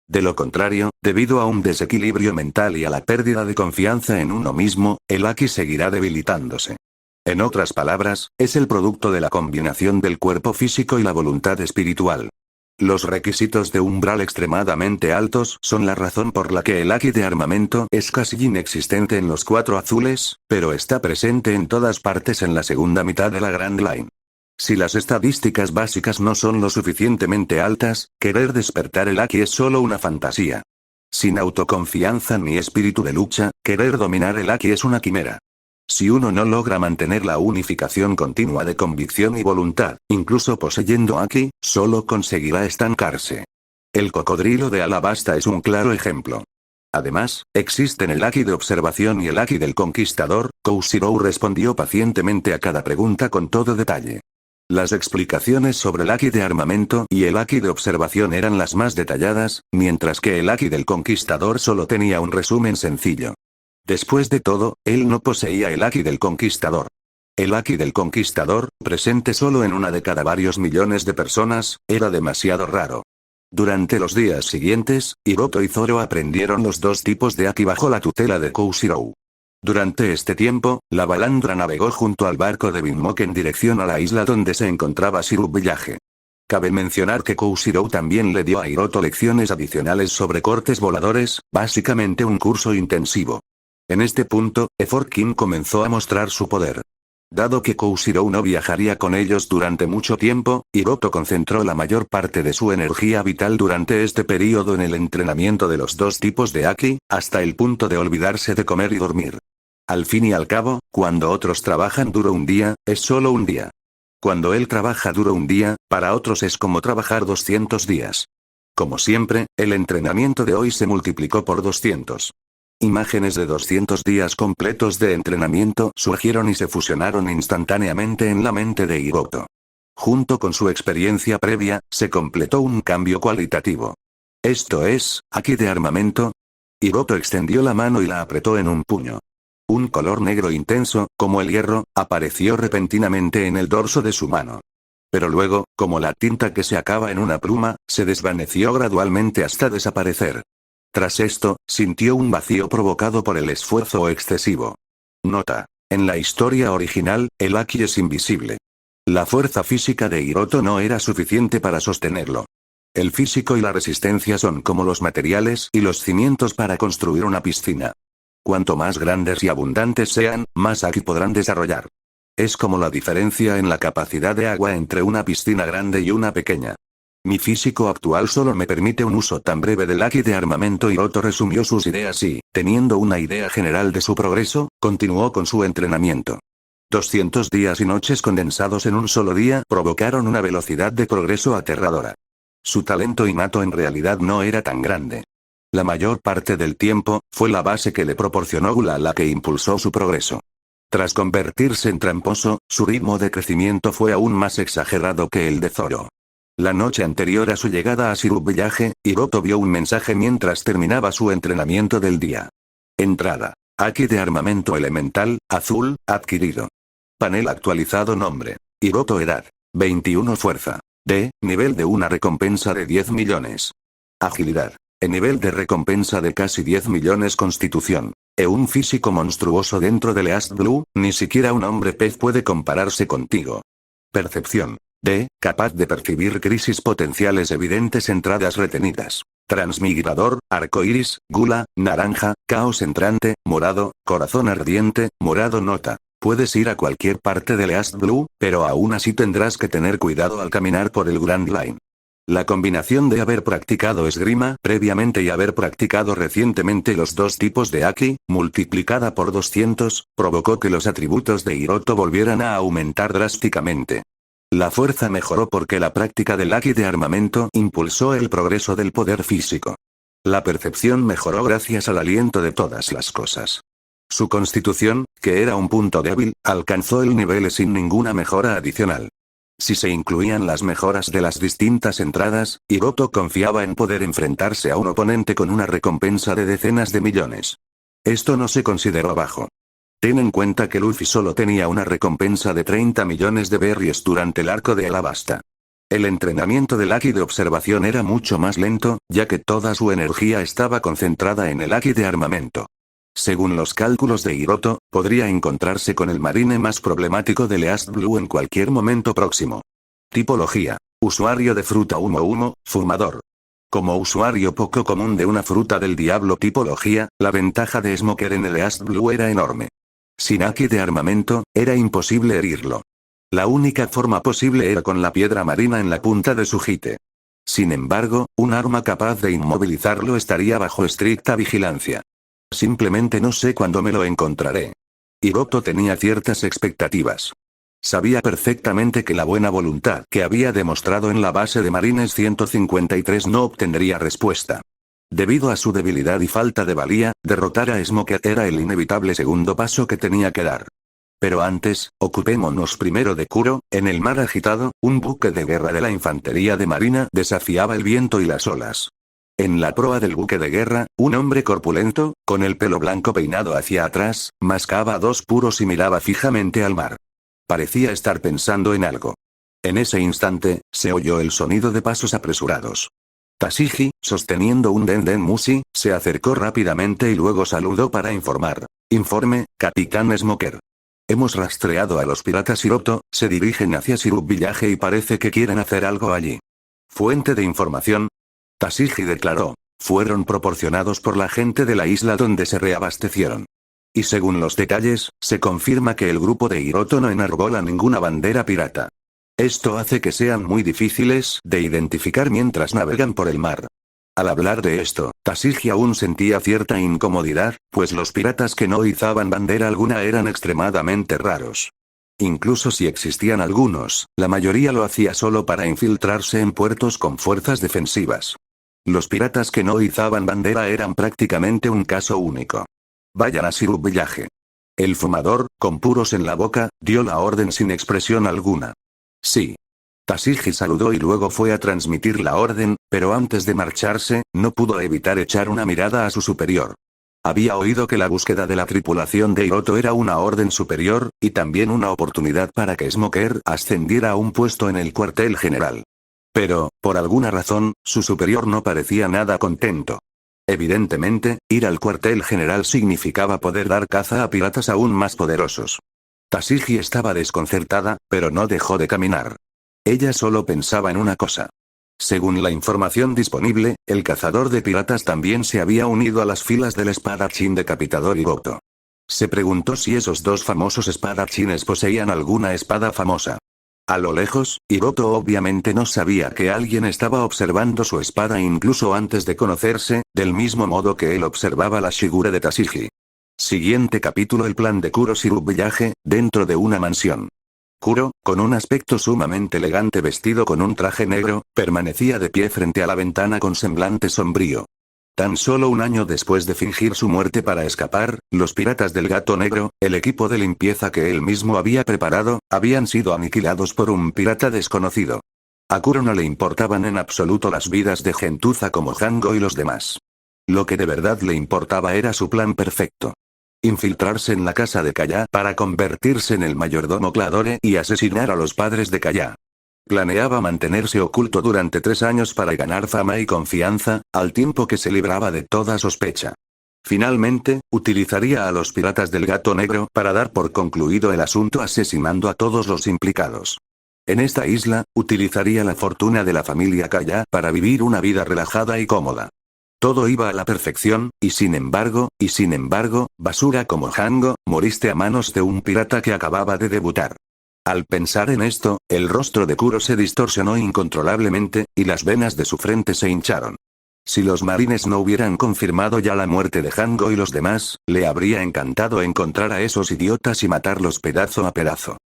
Speaker 1: De lo contrario, debido a un desequilibrio mental y a la pérdida de confianza en uno mismo, el Aki seguirá debilitándose. En otras palabras, es el producto de la combinación del cuerpo físico y la voluntad espiritual. Los requisitos de umbral extremadamente altos son la razón por la que el Haki de armamento es casi inexistente en los 4 azules, pero está presente en todas partes en la segunda mitad de la Grand Line. Si las estadísticas básicas no son lo suficientemente altas, querer despertar el Haki es solo una fantasía. Sin autoconfianza ni espíritu de lucha, querer dominar el Haki es una quimera. Si uno no logra mantener la unificación continua de convicción y voluntad, incluso poseyendo Haki, solo conseguirá estancarse. El cocodrilo de Alabasta es un claro ejemplo. Además, existen el Haki de observación y el Haki del conquistador. Koshirou respondió pacientemente a cada pregunta con todo detalle. Las explicaciones sobre el Haki de armamento y el Haki de observación eran las más detalladas, mientras que el Haki del conquistador solo tenía un resumen sencillo. Después de todo, él no poseía el Haki del conquistador. El Haki del conquistador, presente solo en una de cada varios millones de personas, era demasiado raro. Durante los días siguientes, Hiroto y Zoro aprendieron los 2 tipos de Haki bajo la tutela de Koshirou. Durante este tiempo, la balandra navegó junto al barco de Binmoke en dirección a la isla donde se encontraba Shirub Village. Cabe mencionar que Koshirou también le dio a Hiroto lecciones adicionales sobre cortes voladores, básicamente un curso intensivo. En este punto, Eforkin comenzó a mostrar su poder. Dado que Koshirou no viajaría con ellos durante mucho tiempo, Hiroto concentró la mayor parte de su energía vital durante este período en el entrenamiento de los 2 tipos de Haki, hasta el punto de olvidarse de comer y dormir. Al fin y al cabo, cuando otros trabajan duro un día, es solo un día. Cuando él trabaja duro un día, para otros es como trabajar 200 días. Como siempre, el entrenamiento de hoy se multiplicó por 200. Imágenes de 200 días completos de entrenamiento surgieron y se fusionaron instantáneamente en la mente de Hiroto. Junto con su experiencia previa, se completó un cambio cualitativo. Esto es, Haki de armamento. Hiroto extendió la mano y la apretó en un puño. Un color negro intenso, como el hierro, apareció repentinamente en el dorso de su mano. Pero luego, como la tinta que se acaba en una pluma, se desvaneció gradualmente hasta desaparecer. Tras esto, sintió un vacío provocado por el esfuerzo excesivo. Nota: en la historia original, el Haki es invisible. La fuerza física de Hiroto no era suficiente para sostenerlo. El físico y la resistencia son como los materiales y los cimientos para construir una piscina. Cuanto más grandes y abundantes sean, más Haki podrán desarrollar. Es como la diferencia en la capacidad de agua entre una piscina grande y una pequeña. Mi físico actual solo me permite un uso tan breve del Haki de armamento. Hiroto resumió sus ideas y, teniendo una idea general de su progreso, continuó con su entrenamiento. 200 días y noches condensados en un solo día provocaron una velocidad de progreso aterradora. Su talento innato en realidad no era tan grande. La mayor parte del tiempo, fue la base que le proporcionó Gula la que impulsó su progreso. Tras convertirse en tramposo, su ritmo de crecimiento fue aún más exagerado que el de Zoro. La noche anterior a su llegada a Shirub Village, Hiroto vio un mensaje mientras terminaba su entrenamiento del día. Entrada: Haki de armamento elemental, azul, adquirido. Panel actualizado. Nombre: Hiroto. Edad: 21. Fuerza: D, nivel de una recompensa de 10 millones. Agilidad: nivel de recompensa de casi 10 millones. Constitución: un físico monstruoso dentro del East Blue, ni siquiera un hombre pez puede compararse contigo. Percepción: D, capaz de percibir crisis potenciales evidentes. Entradas retenidas: transmigrador, arcoíris, gula, naranja, caos entrante, morado, corazón ardiente, morado. Nota: puedes ir a cualquier parte del East Blue, pero aún así tendrás que tener cuidado al caminar por el Grand Line. La combinación de haber practicado esgrima previamente y haber practicado recientemente los 2 tipos de Haki, multiplicada por 200, provocó que los atributos de Hiroto volvieran a aumentar drásticamente. La fuerza mejoró porque la práctica del Haki de armamento impulsó el progreso del poder físico. La percepción mejoró gracias al aliento de todas las cosas. Su constitución, que era un punto débil, alcanzó el nivel E sin ninguna mejora adicional. Si se incluían las mejoras de las distintas entradas, Hiroto confiaba en poder enfrentarse a un oponente con una recompensa de decenas de millones. Esto no se consideró bajo. Ten en cuenta que Luffy solo tenía una recompensa de 30 millones de berries durante el arco de Alabasta. El entrenamiento del Haki de observación era mucho más lento, ya que toda su energía estaba concentrada en el Haki de armamento. Según los cálculos de Hiroto, podría encontrarse con el marine más problemático de East Blue en cualquier momento próximo. Tipología. Usuario de fruta humo, fumador. Como usuario poco común de una fruta del diablo tipología, la ventaja de Smoker en el East Blue era enorme. Sin Aki de armamento, era imposible herirlo. La única forma posible era con la piedra marina en la punta de su jite. Sin embargo, un arma capaz de inmovilizarlo estaría bajo estricta vigilancia. Simplemente no sé cuándo me lo encontraré. Hiroto tenía ciertas expectativas. Sabía perfectamente que la buena voluntad que había demostrado en la base de Marines 153 no obtendría respuesta. Debido a su debilidad y falta de valía, derrotar a Smoker era el inevitable segundo paso que tenía que dar. Pero antes, ocupémonos primero de Kuro. En el mar agitado, un buque de guerra de la infantería de marina desafiaba el viento y las olas. En la proa del buque de guerra, un hombre corpulento, con el pelo blanco peinado hacia atrás, mascaba dos puros y miraba fijamente al mar. Parecía estar pensando en algo. En ese instante, se oyó el sonido de pasos apresurados. Tashigi, sosteniendo un Denden Mushi, se acercó rápidamente y luego saludó para informar. Informe, Capitán Smoker. Hemos rastreado a los piratas Hiroto, se dirigen hacia Syrup Village y parece que quieren hacer algo allí. Fuente de información. Tashigi declaró. Fueron proporcionados por la gente de la isla donde se reabastecieron. Y según los detalles, se confirma que el grupo de Hiroto no enarbola ninguna bandera pirata. Esto hace que sean muy difíciles de identificar mientras navegan por el mar. Al hablar de esto, Tashigi aún sentía cierta incomodidad, pues los piratas que no izaban bandera alguna eran extremadamente raros. Incluso si existían algunos, la mayoría lo hacía solo para infiltrarse en puertos con fuerzas defensivas. Los piratas que no izaban bandera eran prácticamente un caso único. Vayan a Syrup Village. El fumador, con puros en la boca, dio la orden sin expresión alguna. Sí. Tashigi saludó y luego fue a transmitir la orden, pero antes de marcharse, no pudo evitar echar una mirada a su superior. Había oído que la búsqueda de la tripulación de Hiroto era una orden superior, y también una oportunidad para que Smoker ascendiera a un puesto en el cuartel general. Pero, por alguna razón, su superior no parecía nada contento. Evidentemente, ir al cuartel general significaba poder dar caza a piratas aún más poderosos. Tashigi estaba desconcertada, pero no dejó de caminar. Ella solo pensaba en una cosa. Según la información disponible, el cazador de piratas también se había unido a las filas del espadachín decapitador Hiroto. Se preguntó si esos dos famosos espadachines poseían alguna espada famosa. A lo lejos, Hiroto obviamente no sabía que alguien estaba observando su espada incluso antes de conocerse, del mismo modo que él observaba la Shigure de Tashigi. Siguiente capítulo. El plan de Kuro. Syrup Village, dentro de una mansión. Kuro, con un aspecto sumamente elegante vestido con un traje negro, permanecía de pie frente a la ventana con semblante sombrío. Tan solo un año después de fingir su muerte para escapar, los piratas del Gato Negro, el equipo de limpieza que él mismo había preparado, habían sido aniquilados por un pirata desconocido. A Kuro no le importaban en absoluto las vidas de gentuza como Hango y los demás. Lo que de verdad le importaba era su plan perfecto. Infiltrarse en la casa de Kaya para convertirse en el mayordomo Cladore y asesinar a los padres de Kaya. Planeaba mantenerse oculto durante 3 años para ganar fama y confianza, al tiempo que se libraba de toda sospecha. Finalmente, utilizaría a los piratas del Gato Negro para dar por concluido el asunto asesinando a todos los implicados. En esta isla, utilizaría la fortuna de la familia Kaya para vivir una vida relajada y cómoda. Todo iba a la perfección, y sin embargo, basura como Hango, moriste a manos de un pirata que acababa de debutar. Al pensar en esto, el rostro de Kuro se distorsionó incontrolablemente, y las venas de su frente se hincharon. Si los marines no hubieran confirmado ya la muerte de Hango y los demás, le habría encantado encontrar a esos idiotas y matarlos pedazo a pedazo.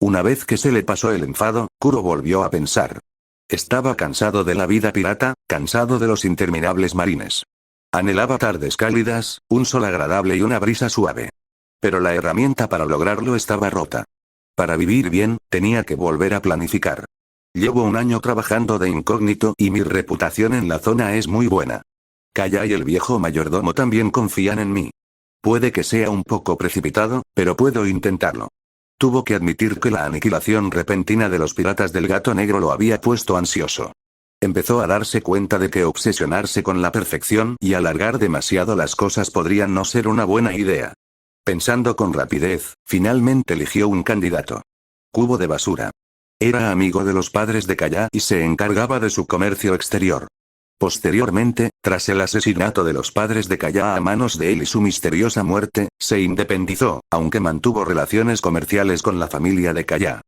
Speaker 1: Una vez que se le pasó el enfado, Kuro volvió a pensar. Estaba cansado de la vida pirata, cansado de los interminables marines. Anhelaba tardes cálidas, un sol agradable y una brisa suave. Pero la herramienta para lograrlo estaba rota. Para vivir bien, tenía que volver a planificar. Llevo un año trabajando de incógnito y mi reputación en la zona es muy buena. Kaya y el viejo mayordomo también confían en mí. Puede que sea un poco precipitado, pero puedo intentarlo. Tuvo que admitir que la aniquilación repentina de los piratas del Gato Negro lo había puesto ansioso. Empezó a darse cuenta de que obsesionarse con la perfección y alargar demasiado las cosas podrían no ser una buena idea. Pensando con rapidez, finalmente eligió un candidato. Cubo de basura. Era amigo de los padres de Kaya y se encargaba de su comercio exterior. Posteriormente, tras el asesinato de los padres de Kaya a manos de él y su misteriosa muerte, se independizó, aunque mantuvo relaciones comerciales con la familia de Kaya.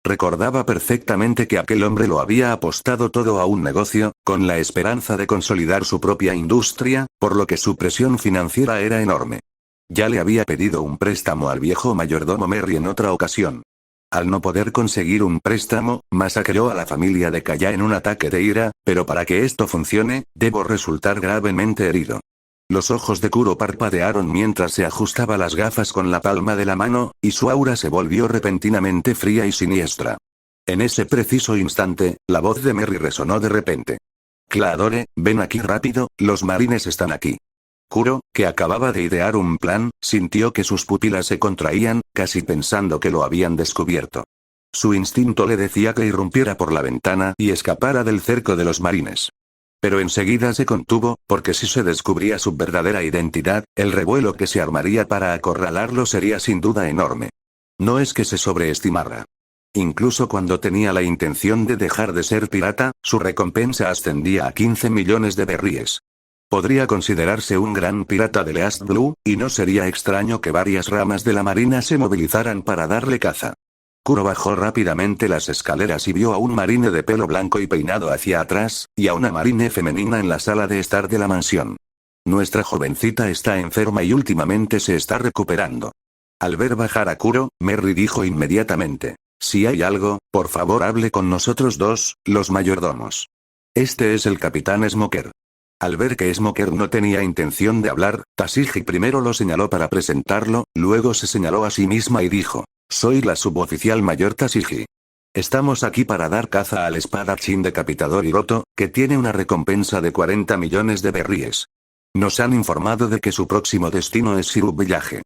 Speaker 1: Recordaba perfectamente que aquel hombre lo había apostado todo a un negocio, con la esperanza de consolidar su propia industria, por lo que su presión financiera era enorme. Ya le había pedido un préstamo al viejo mayordomo Merry en otra ocasión. Al no poder conseguir un préstamo, masacró a la familia de Kaya en un ataque de ira, pero para que esto funcione, debo resultar gravemente herido. Los ojos de Kuro parpadearon mientras se ajustaba las gafas con la palma de la mano, y su aura se volvió repentinamente fría y siniestra. En ese preciso instante, la voz de Merry resonó de repente. Cladore, ven aquí rápido, los marines están aquí. Kuro, que acababa de idear un plan, sintió que sus pupilas se contraían, casi pensando que lo habían descubierto. Su instinto le decía que irrumpiera por la ventana y escapara del cerco de los marines. Pero enseguida se contuvo, porque si se descubría su verdadera identidad, el revuelo que se armaría para acorralarlo sería sin duda enorme. No es que se sobreestimara. Incluso cuando tenía la intención de dejar de ser pirata, su recompensa ascendía a 15 millones de berríes. Podría considerarse un gran pirata de East Blue, y no sería extraño que varias ramas de la marina se movilizaran para darle caza. Kuro bajó rápidamente las escaleras y vio a un marine de pelo blanco y peinado hacia atrás, y a una marine femenina en la sala de estar de la mansión. Nuestra jovencita está enferma y últimamente se está recuperando. Al ver bajar a Kuro, Merry dijo inmediatamente: si hay algo, por favor hable con nosotros dos, los mayordomos. Este es el capitán Smoker. Al ver que Smoker no tenía intención de hablar, Tashigi primero lo señaló para presentarlo, luego se señaló a sí misma y dijo: soy la suboficial mayor Tashigi. Estamos aquí para dar caza al espadachín decapitador Hiroto, que tiene una recompensa de 40 millones de berríes. Nos han informado de que su próximo destino es Shiru Village.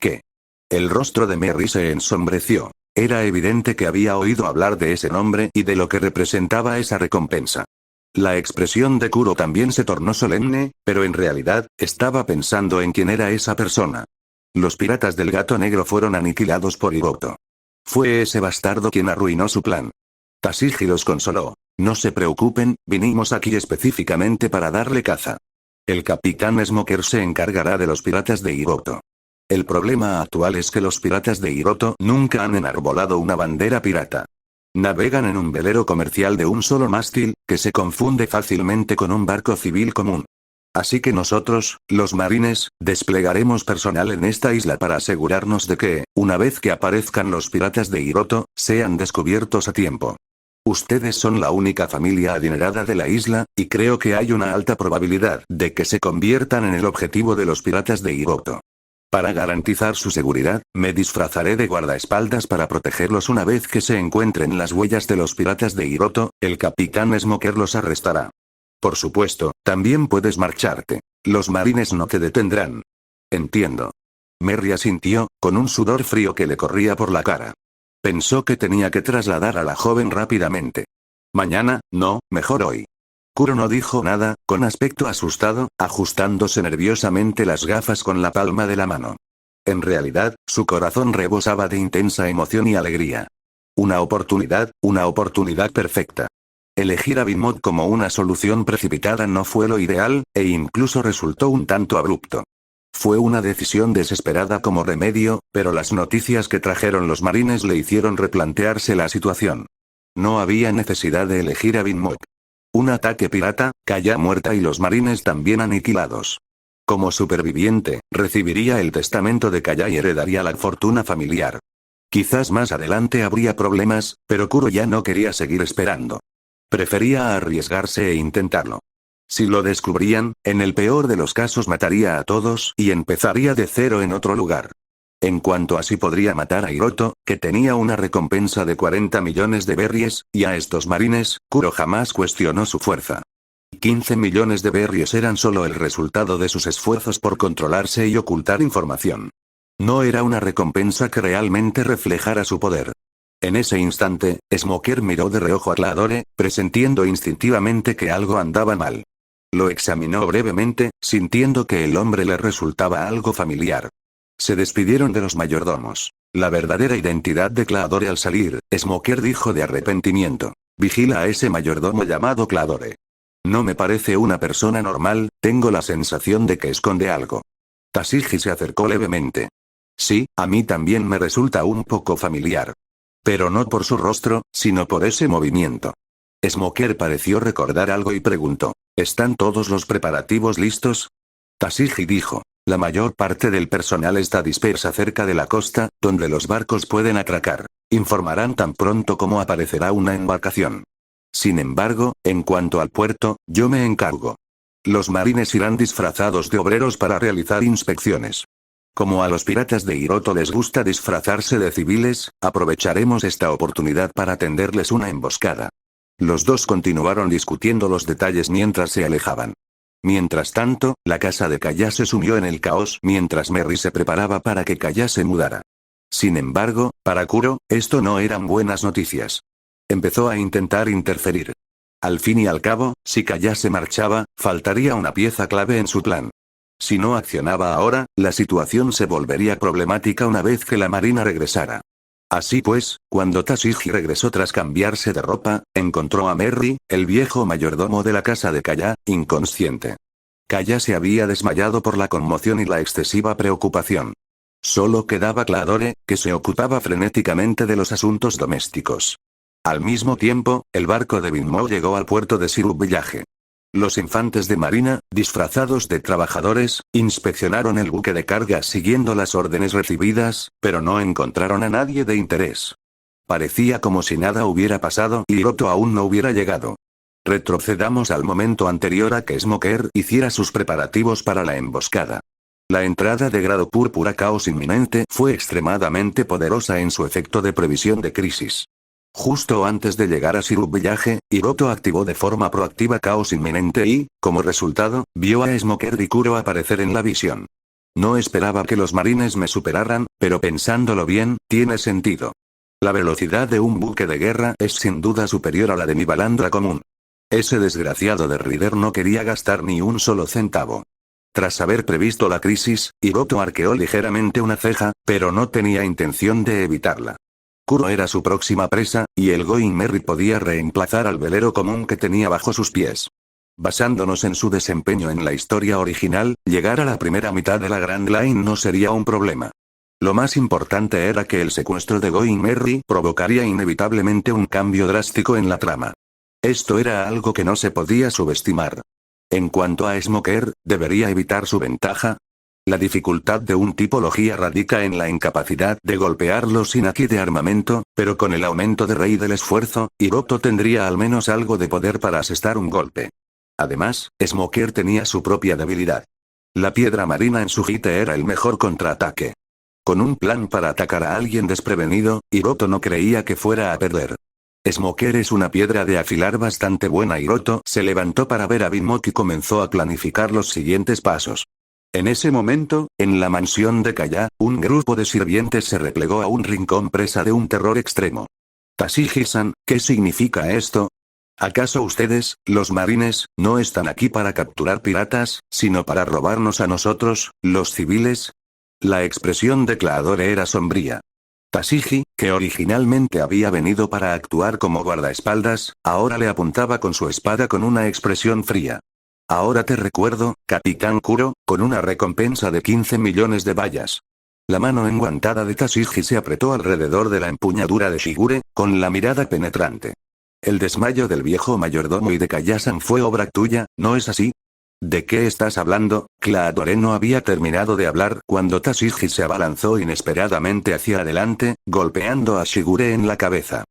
Speaker 1: ¿Qué? El rostro de Merry se ensombreció. Era evidente que había oído hablar de ese nombre y de lo que representaba esa recompensa. La expresión de Kuro también se tornó solemne, pero en realidad, estaba pensando en quién era esa persona. Los piratas del gato negro fueron aniquilados por Hiroto. Fue ese bastardo quien arruinó su plan. Tashigi los consoló. No se preocupen, vinimos aquí específicamente para darle caza. El capitán Smoker se encargará de los piratas de Hiroto. El problema actual es que los piratas de Hiroto nunca han enarbolado una bandera pirata. Navegan en un velero comercial de un solo mástil, que se confunde fácilmente con un barco civil común. Así que nosotros, los marines, desplegaremos personal en esta isla para asegurarnos de que, una vez que aparezcan los piratas de Hiroto, sean descubiertos a tiempo. Ustedes son la única familia adinerada de la isla, y creo que hay una alta probabilidad de que se conviertan en el objetivo de los piratas de Hiroto. Para garantizar su seguridad, me disfrazaré de guardaespaldas para protegerlos una vez que se encuentren las huellas de los piratas de Hiroto, el capitán Smoker los arrestará. Por supuesto, también puedes marcharte. Los marines no te detendrán. Entiendo. Merry asintió, con un sudor frío que le corría por la cara. Pensó que tenía que trasladar a la joven rápidamente. Mañana, no, mejor hoy. Kuro no dijo nada, con aspecto asustado, ajustándose nerviosamente las gafas con la palma de la mano. En realidad, su corazón rebosaba de intensa emoción y alegría. Una oportunidad perfecta. Elegir a Binmod como una solución precipitada no fue lo ideal, e incluso resultó un tanto abrupto. Fue una decisión desesperada como remedio, pero las noticias que trajeron los marines le hicieron replantearse la situación. No había necesidad de elegir a Binmod. Un ataque pirata, Kaya muerta y los marines también aniquilados. Como superviviente, recibiría el testamento de Kaya y heredaría la fortuna familiar. Quizás más adelante habría problemas, pero Kuro ya no quería seguir esperando. Prefería arriesgarse e intentarlo. Si lo descubrían, en el peor de los casos mataría a todos y empezaría de cero en otro lugar. En cuanto a si podría matar a Hiroto, que tenía una recompensa de 40 millones de berries, y a estos marines, Kuro jamás cuestionó su fuerza. 15 millones de berries eran solo el resultado de sus esfuerzos por controlarse y ocultar información. No era una recompensa que realmente reflejara su poder. En ese instante, Smoker miró de reojo a Claadore, presentiendo instintivamente que algo andaba mal. Lo examinó brevemente, sintiendo que el hombre le resultaba algo familiar. Se despidieron de los mayordomos. La verdadera identidad de Claadore al salir, Smoker dijo de arrepentimiento. Vigila a ese mayordomo llamado Claadore. No me parece una persona normal, tengo la sensación de que esconde algo. Tashigi se acercó levemente. Sí, a mí también me resulta un poco familiar. Pero no por su rostro, sino por ese movimiento. Smoker pareció recordar algo y preguntó. ¿Están todos los preparativos listos? Tashigi dijo. La mayor parte del personal está dispersa cerca de la costa, donde los barcos pueden atracar. Informarán tan pronto como aparecerá una embarcación. Sin embargo, en cuanto al puerto, yo me encargo. Los marines irán disfrazados de obreros para realizar inspecciones. Como a los piratas de Hiroto les gusta disfrazarse de civiles, aprovecharemos esta oportunidad para tenderles una emboscada. Los dos continuaron discutiendo los detalles mientras se alejaban. Mientras tanto, la casa de Kaya se sumió en el caos mientras Merry se preparaba para que Kaya se mudara. Sin embargo, para Kuro, esto no eran buenas noticias. Empezó a intentar interferir. Al fin y al cabo, si Kaya se marchaba, faltaría una pieza clave en su plan. Si no accionaba ahora, la situación se volvería problemática una vez que la marina regresara. Así pues, cuando Tashigi regresó tras cambiarse de ropa, encontró a Merry, el viejo mayordomo de la casa de Kaya, inconsciente. Kaya se había desmayado por la conmoción y la excesiva preocupación. Solo quedaba Claadore, que se ocupaba frenéticamente de los asuntos domésticos. Al mismo tiempo, el barco de Binmo llegó al puerto de Shirubillage. Los infantes de marina, disfrazados de trabajadores, inspeccionaron el buque de carga siguiendo las órdenes recibidas, pero no encontraron a nadie de interés. Parecía como si nada hubiera pasado y Hiroto aún no hubiera llegado. Retrocedamos al momento anterior a que Smoker hiciera sus preparativos para la emboscada. La entrada de grado púrpura caos inminente fue extremadamente poderosa en su efecto de previsión de crisis. Justo antes de llegar a Shirubillage, Hiroto activó de forma proactiva caos inminente y, como resultado, vio a Smoker y Kuro aparecer en la visión. No esperaba que los marines me superaran, pero pensándolo bien, tiene sentido. La velocidad de un buque de guerra es sin duda superior a la de mi balandra común. Ese desgraciado de Rider no quería gastar ni un solo centavo. Tras haber previsto la crisis, Hiroto arqueó ligeramente una ceja, pero no tenía intención de evitarla. Kuro era su próxima presa, y el Going Merry podía reemplazar al velero común que tenía bajo sus pies. Basándonos en su desempeño en la historia original, llegar a la primera mitad de la Grand Line no sería un problema. Lo más importante era que el secuestro de Going Merry provocaría inevitablemente un cambio drástico en la trama. Esto era algo que no se podía subestimar. En cuanto a Smoker, ¿debería evitar su ventaja? La dificultad de un tipología radica en la incapacidad de golpear los Inaki de armamento, pero con el aumento de rey del esfuerzo, Hiroto tendría al menos algo de poder para asestar un golpe. Además, Smoker tenía su propia debilidad. La piedra marina en su jite era el mejor contraataque. Con un plan para atacar a alguien desprevenido, Hiroto no creía que fuera a perder. Smoker es una piedra de afilar bastante buena. Hiroto se levantó para ver a Binmoki y comenzó a planificar los siguientes pasos. En ese momento, en la mansión de Kaya, un grupo de sirvientes se replegó a un rincón presa de un terror extremo. Tashigi-san, ¿qué significa esto? ¿Acaso ustedes, los marines, no están aquí para capturar piratas, sino para robarnos a nosotros, los civiles? La expresión de Claadore era sombría. Tashigi, que originalmente había venido para actuar como guardaespaldas, ahora le apuntaba con su espada con una expresión fría. Ahora te recuerdo, Capitán Kuro, con una recompensa de 15 millones de bayas. La mano enguantada de Tashigi se apretó alrededor de la empuñadura de Shigure, con la mirada penetrante. El desmayo del viejo mayordomo y de Kaya-san fue obra tuya, ¿no es así? ¿De qué estás hablando? Claadore no había terminado de hablar cuando Tashigi se abalanzó inesperadamente hacia adelante, golpeando a Shigure en la cabeza.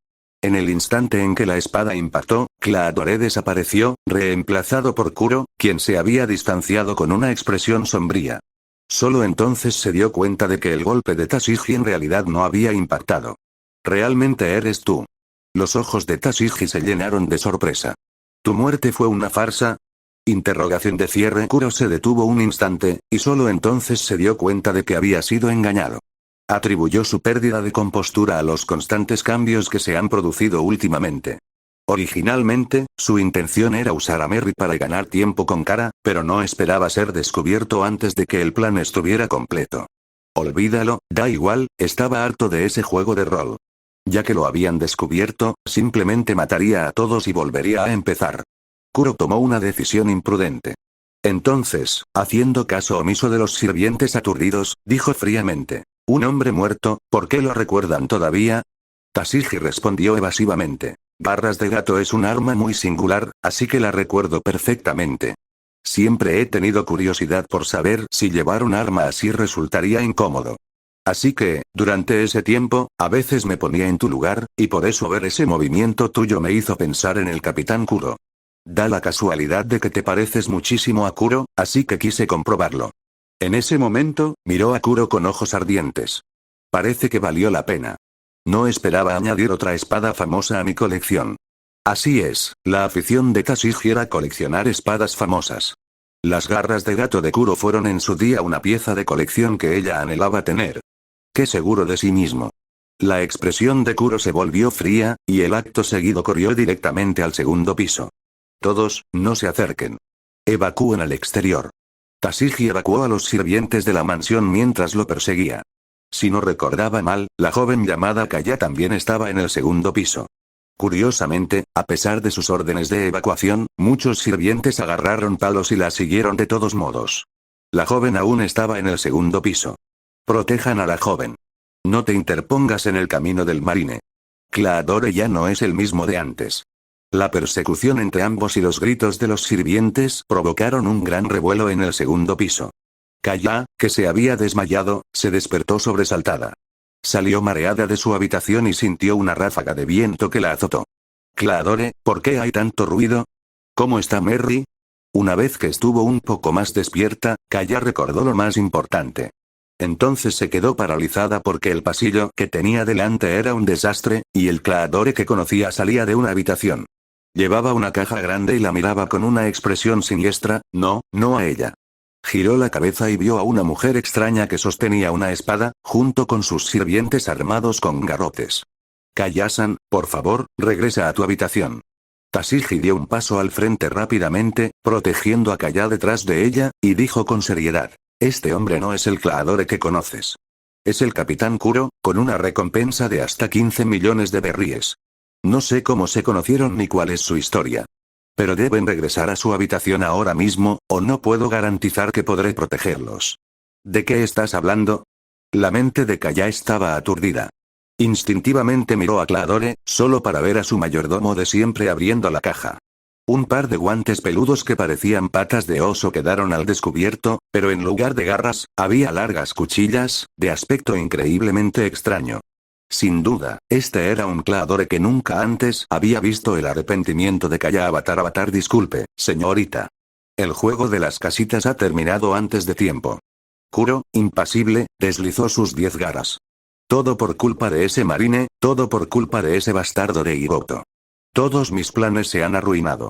Speaker 1: En el instante en que la espada impactó, Claadore desapareció, reemplazado por Kuro, quien se había distanciado con una expresión sombría. Solo entonces se dio cuenta de que el golpe de Tashigi en realidad no había impactado. ¿Realmente eres tú? Los ojos de Tashigi se llenaron de sorpresa. ¿Tu muerte fue una farsa? Interrogación de cierre. Kuro se detuvo un instante, y solo entonces se dio cuenta de que había sido engañado. Atribuyó su pérdida de compostura a los constantes cambios que se han producido últimamente. Originalmente, su intención era usar a Merry para ganar tiempo con Kara, pero no esperaba ser descubierto antes de que el plan estuviera completo. Olvídalo, da igual, estaba harto de ese juego de rol. Ya que lo habían descubierto, simplemente mataría a todos y volvería a empezar. Kuro tomó una decisión imprudente. Entonces, haciendo caso omiso de los sirvientes aturdidos, dijo fríamente: «Un hombre muerto, ¿por qué lo recuerdan todavía?». Tashigi respondió evasivamente: «Garras de gato es un arma muy singular, así que la recuerdo perfectamente. Siempre he tenido curiosidad por saber si llevar un arma así resultaría incómodo. Así que, durante ese tiempo, a veces me ponía en tu lugar, y por eso ver ese movimiento tuyo me hizo pensar en el Capitán Kuro. Da la casualidad de que te pareces muchísimo a Kuro, así que quise comprobarlo». En ese momento, miró a Kuro con ojos ardientes. Parece que valió la pena. No esperaba añadir otra espada famosa a mi colección. Así es, la afición de Tashigi era coleccionar espadas famosas. Las garras de gato de Kuro fueron en su día una pieza de colección que ella anhelaba tener. Qué seguro de sí mismo. La expresión de Kuro se volvió fría, y el acto seguido corrió directamente al segundo piso. «Todos, no se acerquen. Evacúen al exterior». Tashigi evacuó a los sirvientes de la mansión mientras lo perseguía. Si no recordaba mal, la joven llamada Kaya también estaba en el segundo piso. Curiosamente, a pesar de sus órdenes de evacuación, muchos sirvientes agarraron palos y la siguieron de todos modos. La joven aún estaba en el segundo piso. «Protejan a la joven. No te interpongas en el camino del marine. Claadore ya no es el mismo de antes». La persecución entre ambos y los gritos de los sirvientes provocaron un gran revuelo en el segundo piso. Kaya, que se había desmayado, se despertó sobresaltada. Salió mareada de su habitación y sintió una ráfaga de viento que la azotó. «Claadore, ¿por qué hay tanto ruido? ¿Cómo está Merry?». Una vez que estuvo un poco más despierta, Kaya recordó lo más importante. Entonces se quedó paralizada porque el pasillo que tenía delante era un desastre, y el Claadore que conocía salía de una habitación. Llevaba una caja grande y la miraba con una expresión siniestra, no a ella. Giró la cabeza y vio a una mujer extraña que sostenía una espada, junto con sus sirvientes armados con garrotes. «Kaya-san, por favor, regresa a tu habitación». Tashigi dio un paso al frente rápidamente, protegiendo a Kaya detrás de ella, y dijo con seriedad: «Este hombre no es el Claadore que conoces. Es el Capitán Kuro, con una recompensa de hasta 15 millones de berríes. No sé cómo se conocieron ni cuál es su historia. Pero deben regresar a su habitación ahora mismo, o no puedo garantizar que podré protegerlos». «¿De qué estás hablando?». La mente de Kaya estaba aturdida. Instintivamente miró a Claadore, solo para ver a su mayordomo de siempre abriendo la caja. Un par de guantes peludos que parecían patas de oso quedaron al descubierto, pero en lugar de garras, había largas cuchillas, de aspecto increíblemente extraño. Sin duda, este era un Claadore que nunca antes había visto. El arrepentimiento de Kaya. Avatar, disculpe, señorita. El juego de las casitas ha terminado antes de tiempo. Kuro, impasible, deslizó sus 10 garras. Todo por culpa de ese marine, todo por culpa de ese bastardo de Hiroto. Todos mis planes se han arruinado.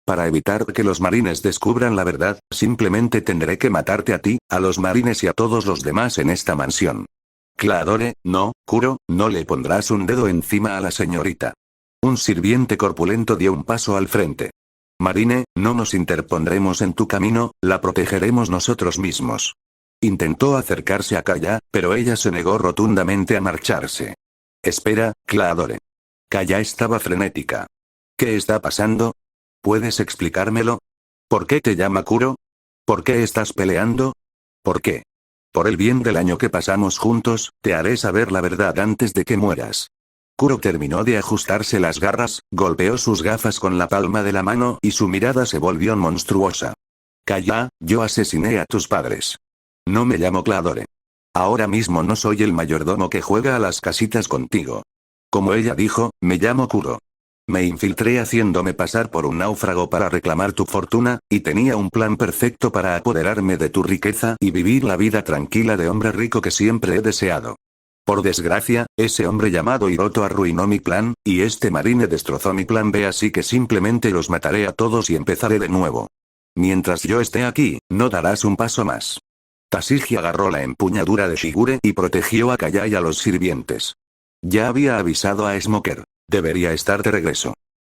Speaker 1: Para evitar que los marines descubran la verdad, simplemente tendré que matarte a ti, a los marines y a todos los demás en esta mansión. Claadore, no, Kuro, no le pondrás un dedo encima a la señorita. Un sirviente corpulento dio un paso al frente. Marine, no nos interpondremos en tu camino, la protegeremos nosotros mismos. Intentó acercarse a Kaya, pero ella se negó rotundamente a marcharse. Espera, Claadore. Kaya estaba frenética. ¿Qué está pasando? ¿Puedes explicármelo? ¿Por qué te llama Kuro? ¿Por qué estás peleando? ¿Por qué? Por el bien del año que pasamos juntos, te haré saber la verdad antes de que mueras. Kuro terminó de ajustarse las garras, golpeó sus gafas con la palma de la mano y su mirada se volvió monstruosa. Kaya, yo asesiné a tus padres. No me llamo Claadore. Ahora mismo no soy el mayordomo que juega a las casitas contigo. Como ella dijo, me llamo Kuro. Me infiltré haciéndome pasar por un náufrago para reclamar tu fortuna, y tenía un plan perfecto para apoderarme de tu riqueza y vivir la vida tranquila de hombre rico que siempre he deseado. Por desgracia, ese hombre llamado Hiroto arruinó mi plan, y este marine destrozó mi plan B, así que simplemente los mataré a todos y empezaré de nuevo. Mientras yo esté aquí, no darás un paso más. Tashigi agarró la empuñadura de Shigure y protegió a Kaya y a los sirvientes. Ya había avisado a Smoker. Debería estar de regreso.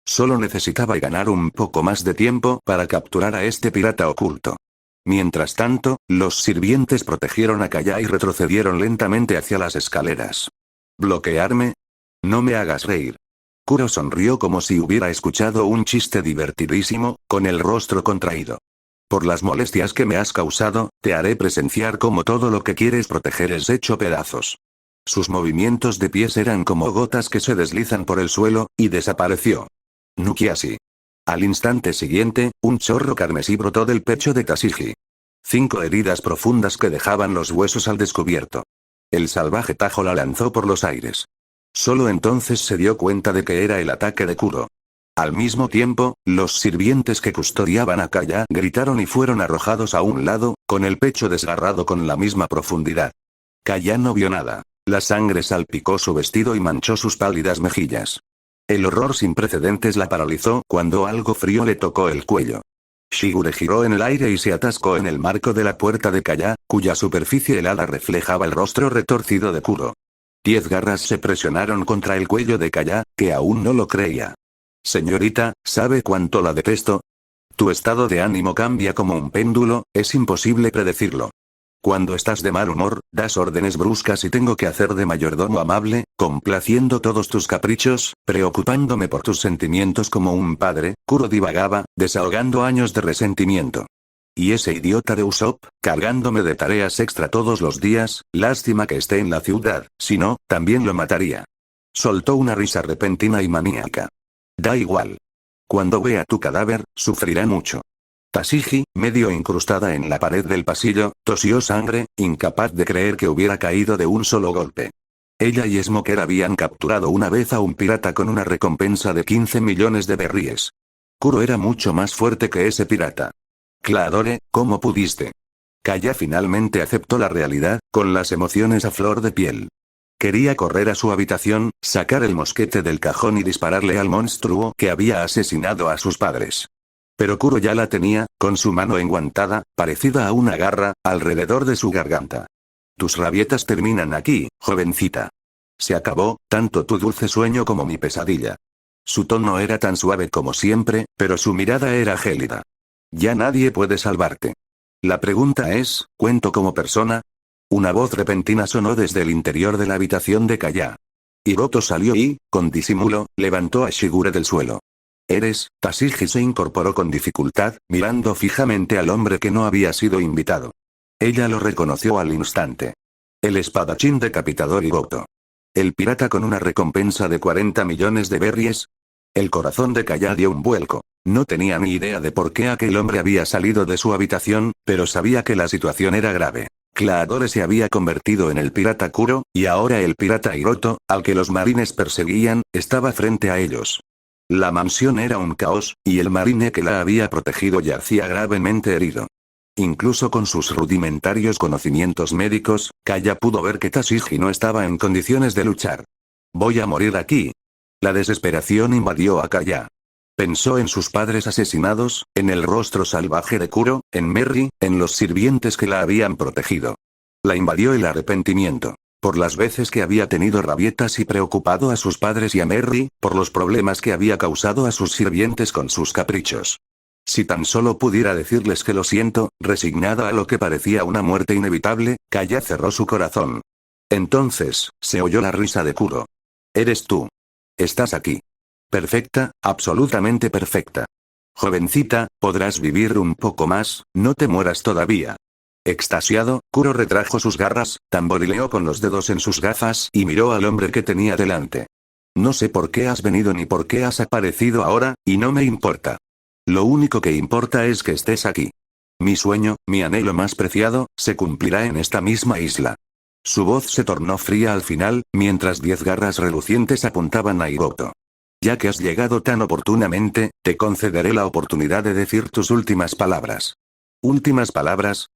Speaker 1: Solo necesitaba ganar un poco más de tiempo para capturar a este pirata oculto. Mientras tanto, los sirvientes protegieron a Kaya y retrocedieron lentamente hacia las escaleras. ¿Bloquearme? No me hagas reír. Kuro sonrió como si hubiera escuchado un chiste divertidísimo, con el rostro contraído. Por las molestias que me has causado, te haré presenciar cómo todo lo que quieres proteger es hecho pedazos. Sus movimientos de pies eran como gotas que se deslizan por el suelo, y desapareció. Nukiashi. Al instante siguiente, un chorro carmesí brotó del pecho de Tashigi. 5 heridas profundas que dejaban los huesos al descubierto. El salvaje Tajo la lanzó por los aires. Solo entonces se dio cuenta de que era el ataque de Kuro. Al mismo tiempo, los sirvientes que custodiaban a Kaya gritaron y fueron arrojados a un lado, con el pecho desgarrado con la misma profundidad. Kaya no vio nada. La sangre salpicó su vestido y manchó sus pálidas mejillas. El horror sin precedentes la paralizó cuando algo frío le tocó el cuello. Shigure giró en el aire y se atascó en el marco de la puerta de Kaya, cuya superficie helada reflejaba el rostro retorcido de Kuro. 10 garras se presionaron contra el cuello de Kaya, que aún no lo creía. Señorita, ¿sabe cuánto la detesto? Tu estado de ánimo cambia como un péndulo, es imposible predecirlo. Cuando estás de mal humor, das órdenes bruscas y tengo que hacer de mayordomo amable, complaciendo todos tus caprichos, preocupándome por tus sentimientos como un padre. Kuro divagaba, desahogando años de resentimiento. Y ese idiota de Usopp, cargándome de tareas extra todos los días, lástima que esté en la ciudad, si no, también lo mataría. Soltó una risa repentina y maníaca. Da igual. Cuando vea tu cadáver, sufrirá mucho. Tashigi, medio incrustada en la pared del pasillo, tosió sangre, incapaz de creer que hubiera caído de un solo golpe. Ella y Smoker habían capturado una vez a un pirata con una recompensa de 15 millones de berries. Kuro era mucho más fuerte que ese pirata. Claadore, ¿cómo pudiste? Kaya finalmente aceptó la realidad, con las emociones a flor de piel. Quería correr a su habitación, sacar el mosquete del cajón y dispararle al monstruo que había asesinado a sus padres. Pero Kuro ya la tenía, con su mano enguantada, parecida a una garra, alrededor de su garganta. Tus rabietas terminan aquí, jovencita. Se acabó, tanto tu dulce sueño como mi pesadilla. Su tono era tan suave como siempre, pero su mirada era gélida. Ya nadie puede salvarte. La pregunta es, ¿cuento como persona? Una voz repentina sonó desde el interior de la habitación de Kaya. Hiroto salió y, con disimulo, levantó a Shigure del suelo. ¿Eres? Tashigi se incorporó con dificultad, mirando fijamente al hombre que no había sido invitado. Ella lo reconoció al instante. El espadachín decapitador Hiroto. El pirata con una recompensa de 40 millones de berries. El corazón de Kaya dio un vuelco. No tenía ni idea de por qué aquel hombre había salido de su habitación, pero sabía que la situación era grave. Claadore se había convertido en el pirata Kuro, y ahora el pirata Hiroto, al que los marines perseguían, estaba frente a ellos. La mansión era un caos, y el marine que la había protegido yacía gravemente herido. Incluso con sus rudimentarios conocimientos médicos, Kaya pudo ver que Tashigi no estaba en condiciones de luchar. Voy a morir aquí. La desesperación invadió a Kaya. Pensó en sus padres asesinados, en el rostro salvaje de Kuro, en Merry, en los sirvientes que la habían protegido. La invadió el arrepentimiento. Por las veces que había tenido rabietas y preocupado a sus padres y a Merry, por los problemas que había causado a sus sirvientes con sus caprichos. Si tan solo pudiera decirles que lo siento, resignada a lo que parecía una muerte inevitable, Kaya cerró su corazón. Entonces, se oyó la risa de Kuro. Eres tú. Estás aquí. Perfecta, absolutamente perfecta. Jovencita, podrás vivir un poco más, no te mueras todavía. Extasiado, Kuro retrajo sus garras, tamborileó con los dedos en sus gafas y miró al hombre que tenía delante. No sé por qué has venido ni por qué has aparecido ahora, y no me importa. Lo único que importa es que estés aquí. Mi sueño, mi anhelo más preciado, se cumplirá en esta misma isla. Su voz se tornó fría al final, mientras 10 garras relucientes apuntaban a Hiroto. Ya que has llegado tan oportunamente, te concederé la oportunidad de decir tus últimas palabras. ¿Últimas palabras?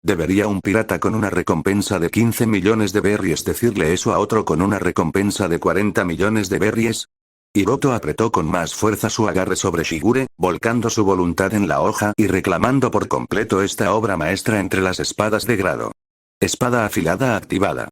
Speaker 1: ¿Debería un pirata con una recompensa de 15 millones de berries decirle eso a otro con una recompensa de 40 millones de berries? Hiroto apretó con más fuerza su agarre sobre Shigure, volcando su voluntad en la hoja y reclamando por completo esta obra maestra entre las espadas de grado. Espada afilada activada.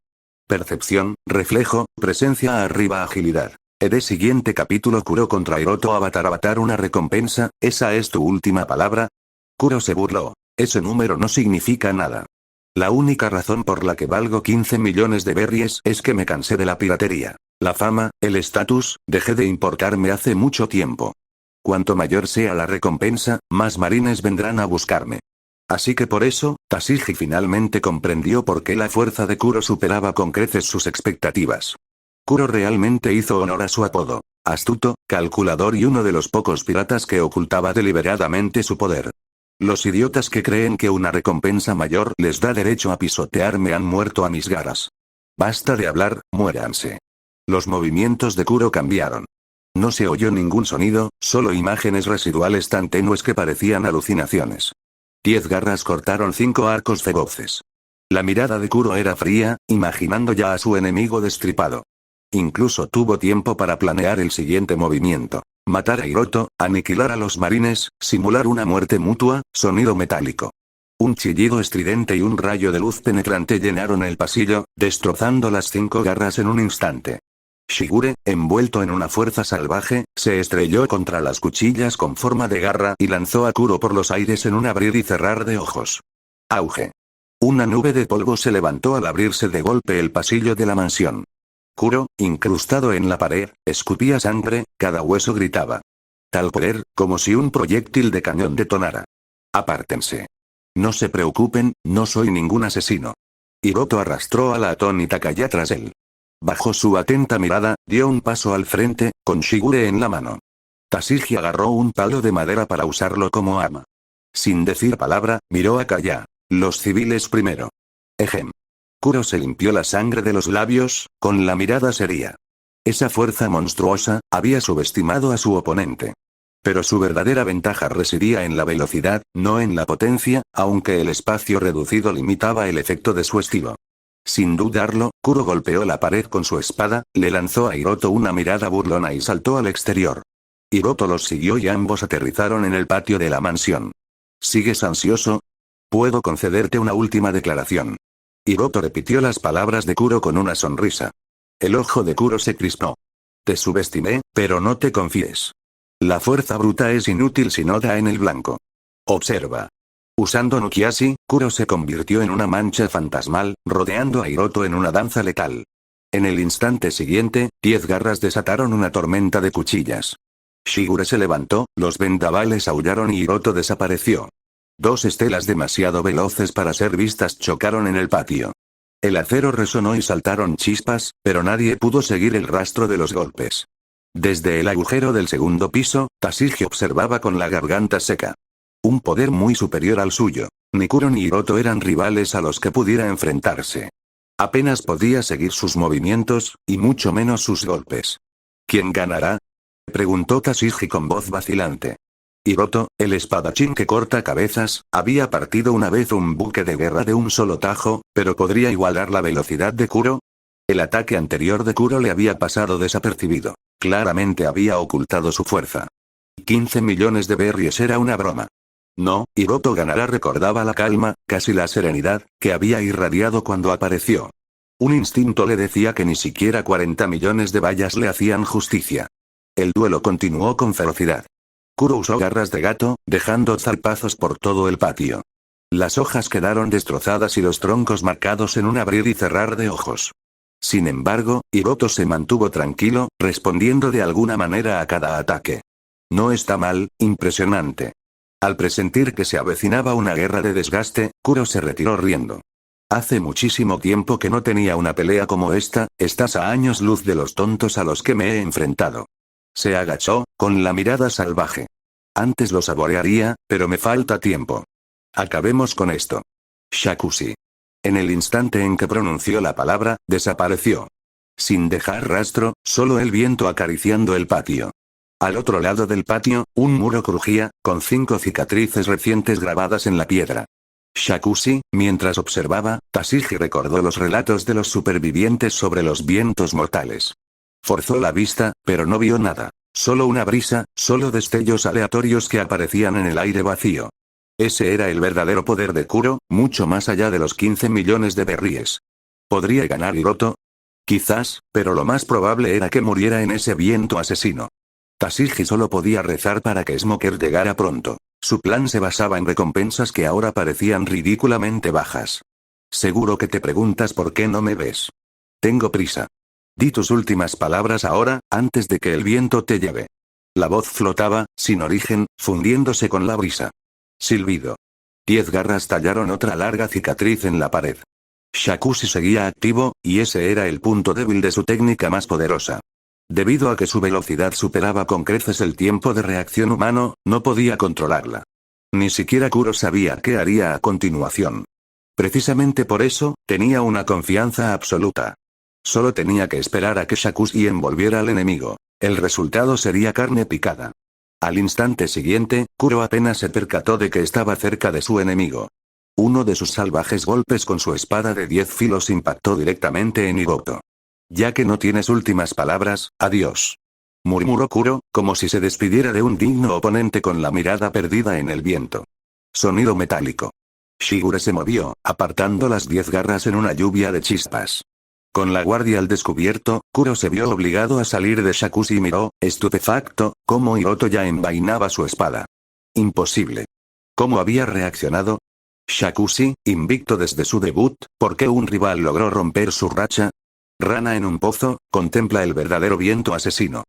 Speaker 1: Percepción, reflejo, presencia arriba agilidad. ED siguiente capítulo Kuro contra Hiroto Avatar una recompensa, ¿esa es tu última palabra? Kuro se burló. Ese número no significa nada. La única razón por la que valgo 15 millones de berries es que me cansé de la piratería. La fama, el estatus, dejé de importarme hace mucho tiempo. Cuanto mayor sea la recompensa, más marines vendrán a buscarme. Así que por eso, Tashigi finalmente comprendió por qué la fuerza de Kuro superaba con creces sus expectativas. Kuro realmente hizo honor a su apodo. Astuto, calculador y uno de los pocos piratas que ocultaba deliberadamente su poder. Los idiotas que creen que una recompensa mayor les da derecho a pisotearme han muerto a mis garras. Basta de hablar, muéranse. Los movimientos de Kuro cambiaron. No se oyó ningún sonido, solo imágenes residuales tan tenues que parecían alucinaciones. 10 garras cortaron 5 arcos feroces. La mirada de Kuro era fría, imaginando ya a su enemigo destripado. Incluso tuvo tiempo para planear el siguiente movimiento. Matar a Hiroto, aniquilar a los marines, simular una muerte mutua, sonido metálico. Un chillido estridente y un rayo de luz penetrante llenaron el pasillo, destrozando las 5 garras en un instante. Shigure, envuelto en una fuerza salvaje, se estrelló contra las cuchillas con forma de garra y lanzó a Kuro por los aires en un abrir y cerrar de ojos. Auge. Una nube de polvo se levantó al abrirse de golpe el pasillo de la mansión. Kuro, incrustado en la pared, escupía sangre, cada hueso gritaba. Tal poder, como si un proyectil de cañón detonara. Apártense. No se preocupen, no soy ningún asesino. Hiroto arrastró a la atónita Kaya tras él. Bajo su atenta mirada, dio un paso al frente, con Shigure en la mano. Tashigi agarró un palo de madera para usarlo como arma. Sin decir palabra, miró a Kaya. Los civiles primero. Ejem. Kuro se limpió la sangre de los labios, con la mirada seria. Esa fuerza monstruosa, había subestimado a su oponente. Pero su verdadera ventaja residía en la velocidad, no en la potencia, aunque el espacio reducido limitaba el efecto de su estilo. Sin dudarlo, Kuro golpeó la pared con su espada, le lanzó a Hiroto una mirada burlona y saltó al exterior. Hiroto los siguió y ambos aterrizaron en el patio de la mansión. ¿Sigues ansioso? Puedo concederte una última declaración. Hiroto repitió las palabras de Kuro con una sonrisa. El ojo de Kuro se crispó. Te subestimé, pero no te confíes. La fuerza bruta es inútil si no da en el blanco. Observa. Usando Nukiashi, Kuro se convirtió en una mancha fantasmal, rodeando a Hiroto en una danza letal. En el instante siguiente, 10 garras desataron una tormenta de cuchillas. Shigure se levantó, los vendavales aullaron y Hiroto desapareció. 2 estelas demasiado veloces para ser vistas chocaron en el patio. El acero resonó y saltaron chispas, pero nadie pudo seguir el rastro de los golpes. Desde el agujero del segundo piso, Tashigi observaba con la garganta seca. Un poder muy superior al suyo. Ni Kuro ni Hiroto eran rivales a los que pudiera enfrentarse. Apenas podía seguir sus movimientos, y mucho menos sus golpes. ¿Quién ganará? Preguntó Tashigi con voz vacilante. Hiroto, el espadachín que corta cabezas, había partido una vez un buque de guerra de un solo tajo, pero ¿podría igualar la velocidad de Kuro? El ataque anterior de Kuro le había pasado desapercibido. Claramente había ocultado su fuerza. 15 millones de berries era una broma. No, Hiroto ganará, recordaba la calma, casi la serenidad, que había irradiado cuando apareció. Un instinto le decía que ni siquiera 40 millones de vallas le hacían justicia. El duelo continuó con ferocidad. Kuro usó garras de gato, dejando zarpazos por todo el patio. Las hojas quedaron destrozadas y los troncos marcados en un abrir y cerrar de ojos. Sin embargo, Hiroto se mantuvo tranquilo, respondiendo de alguna manera a cada ataque. No está mal, impresionante. Al presentir que se avecinaba una guerra de desgaste, Kuro se retiró riendo. Hace muchísimo tiempo que no tenía una pelea como esta, estás a años luz de los tontos a los que me he enfrentado. Se agachó, con la mirada salvaje. Antes lo saborearía, pero me falta tiempo. Acabemos con esto. Shakushi. En el instante en que pronunció la palabra, desapareció. Sin dejar rastro, solo el viento acariciando el patio. Al otro lado del patio, un muro crujía, con 5 cicatrices recientes grabadas en la piedra. Shakushi, mientras observaba, Tashigi recordó los relatos de los supervivientes sobre los vientos mortales. Forzó la vista, pero no vio nada. Solo una brisa, solo destellos aleatorios que aparecían en el aire vacío. Ese era el verdadero poder de Kuro, mucho más allá de los 15 millones de berríes. ¿Podría ganar Hiroto? Quizás, pero lo más probable era que muriera en ese viento asesino. Tashigi solo podía rezar para que Smoker llegara pronto. Su plan se basaba en recompensas que ahora parecían ridículamente bajas. Seguro que te preguntas por qué no me ves. Tengo prisa. Di tus últimas palabras ahora, antes de que el viento te lleve. La voz flotaba, sin origen, fundiéndose con la brisa. Silbido. 10 garras tallaron otra larga cicatriz en la pared. Shakushi seguía activo, y ese era el punto débil de su técnica más poderosa. Debido a que su velocidad superaba con creces el tiempo de reacción humano, no podía controlarla. Ni siquiera Kuro sabía qué haría a continuación. Precisamente por eso, tenía una confianza absoluta. Solo tenía que esperar a que Shakushi envolviera al enemigo. El resultado sería carne picada. Al instante siguiente, Kuro apenas se percató de que estaba cerca de su enemigo. Uno de sus salvajes golpes con su espada de 10 filos impactó directamente en Hiroto. Ya que no tienes últimas palabras, adiós. Murmuró Kuro, como si se despidiera de un digno oponente con la mirada perdida en el viento. Sonido metálico. Shigure se movió, apartando las 10 garras en una lluvia de chispas. Con la guardia al descubierto, Kuro se vio obligado a salir de Shakushi y miró, estupefacto, cómo Hiroto ya envainaba su espada. Imposible. ¿Cómo había reaccionado? Shakushi, invicto desde su debut, ¿por qué un rival logró romper su racha? Rana en un pozo, contempla el verdadero viento asesino.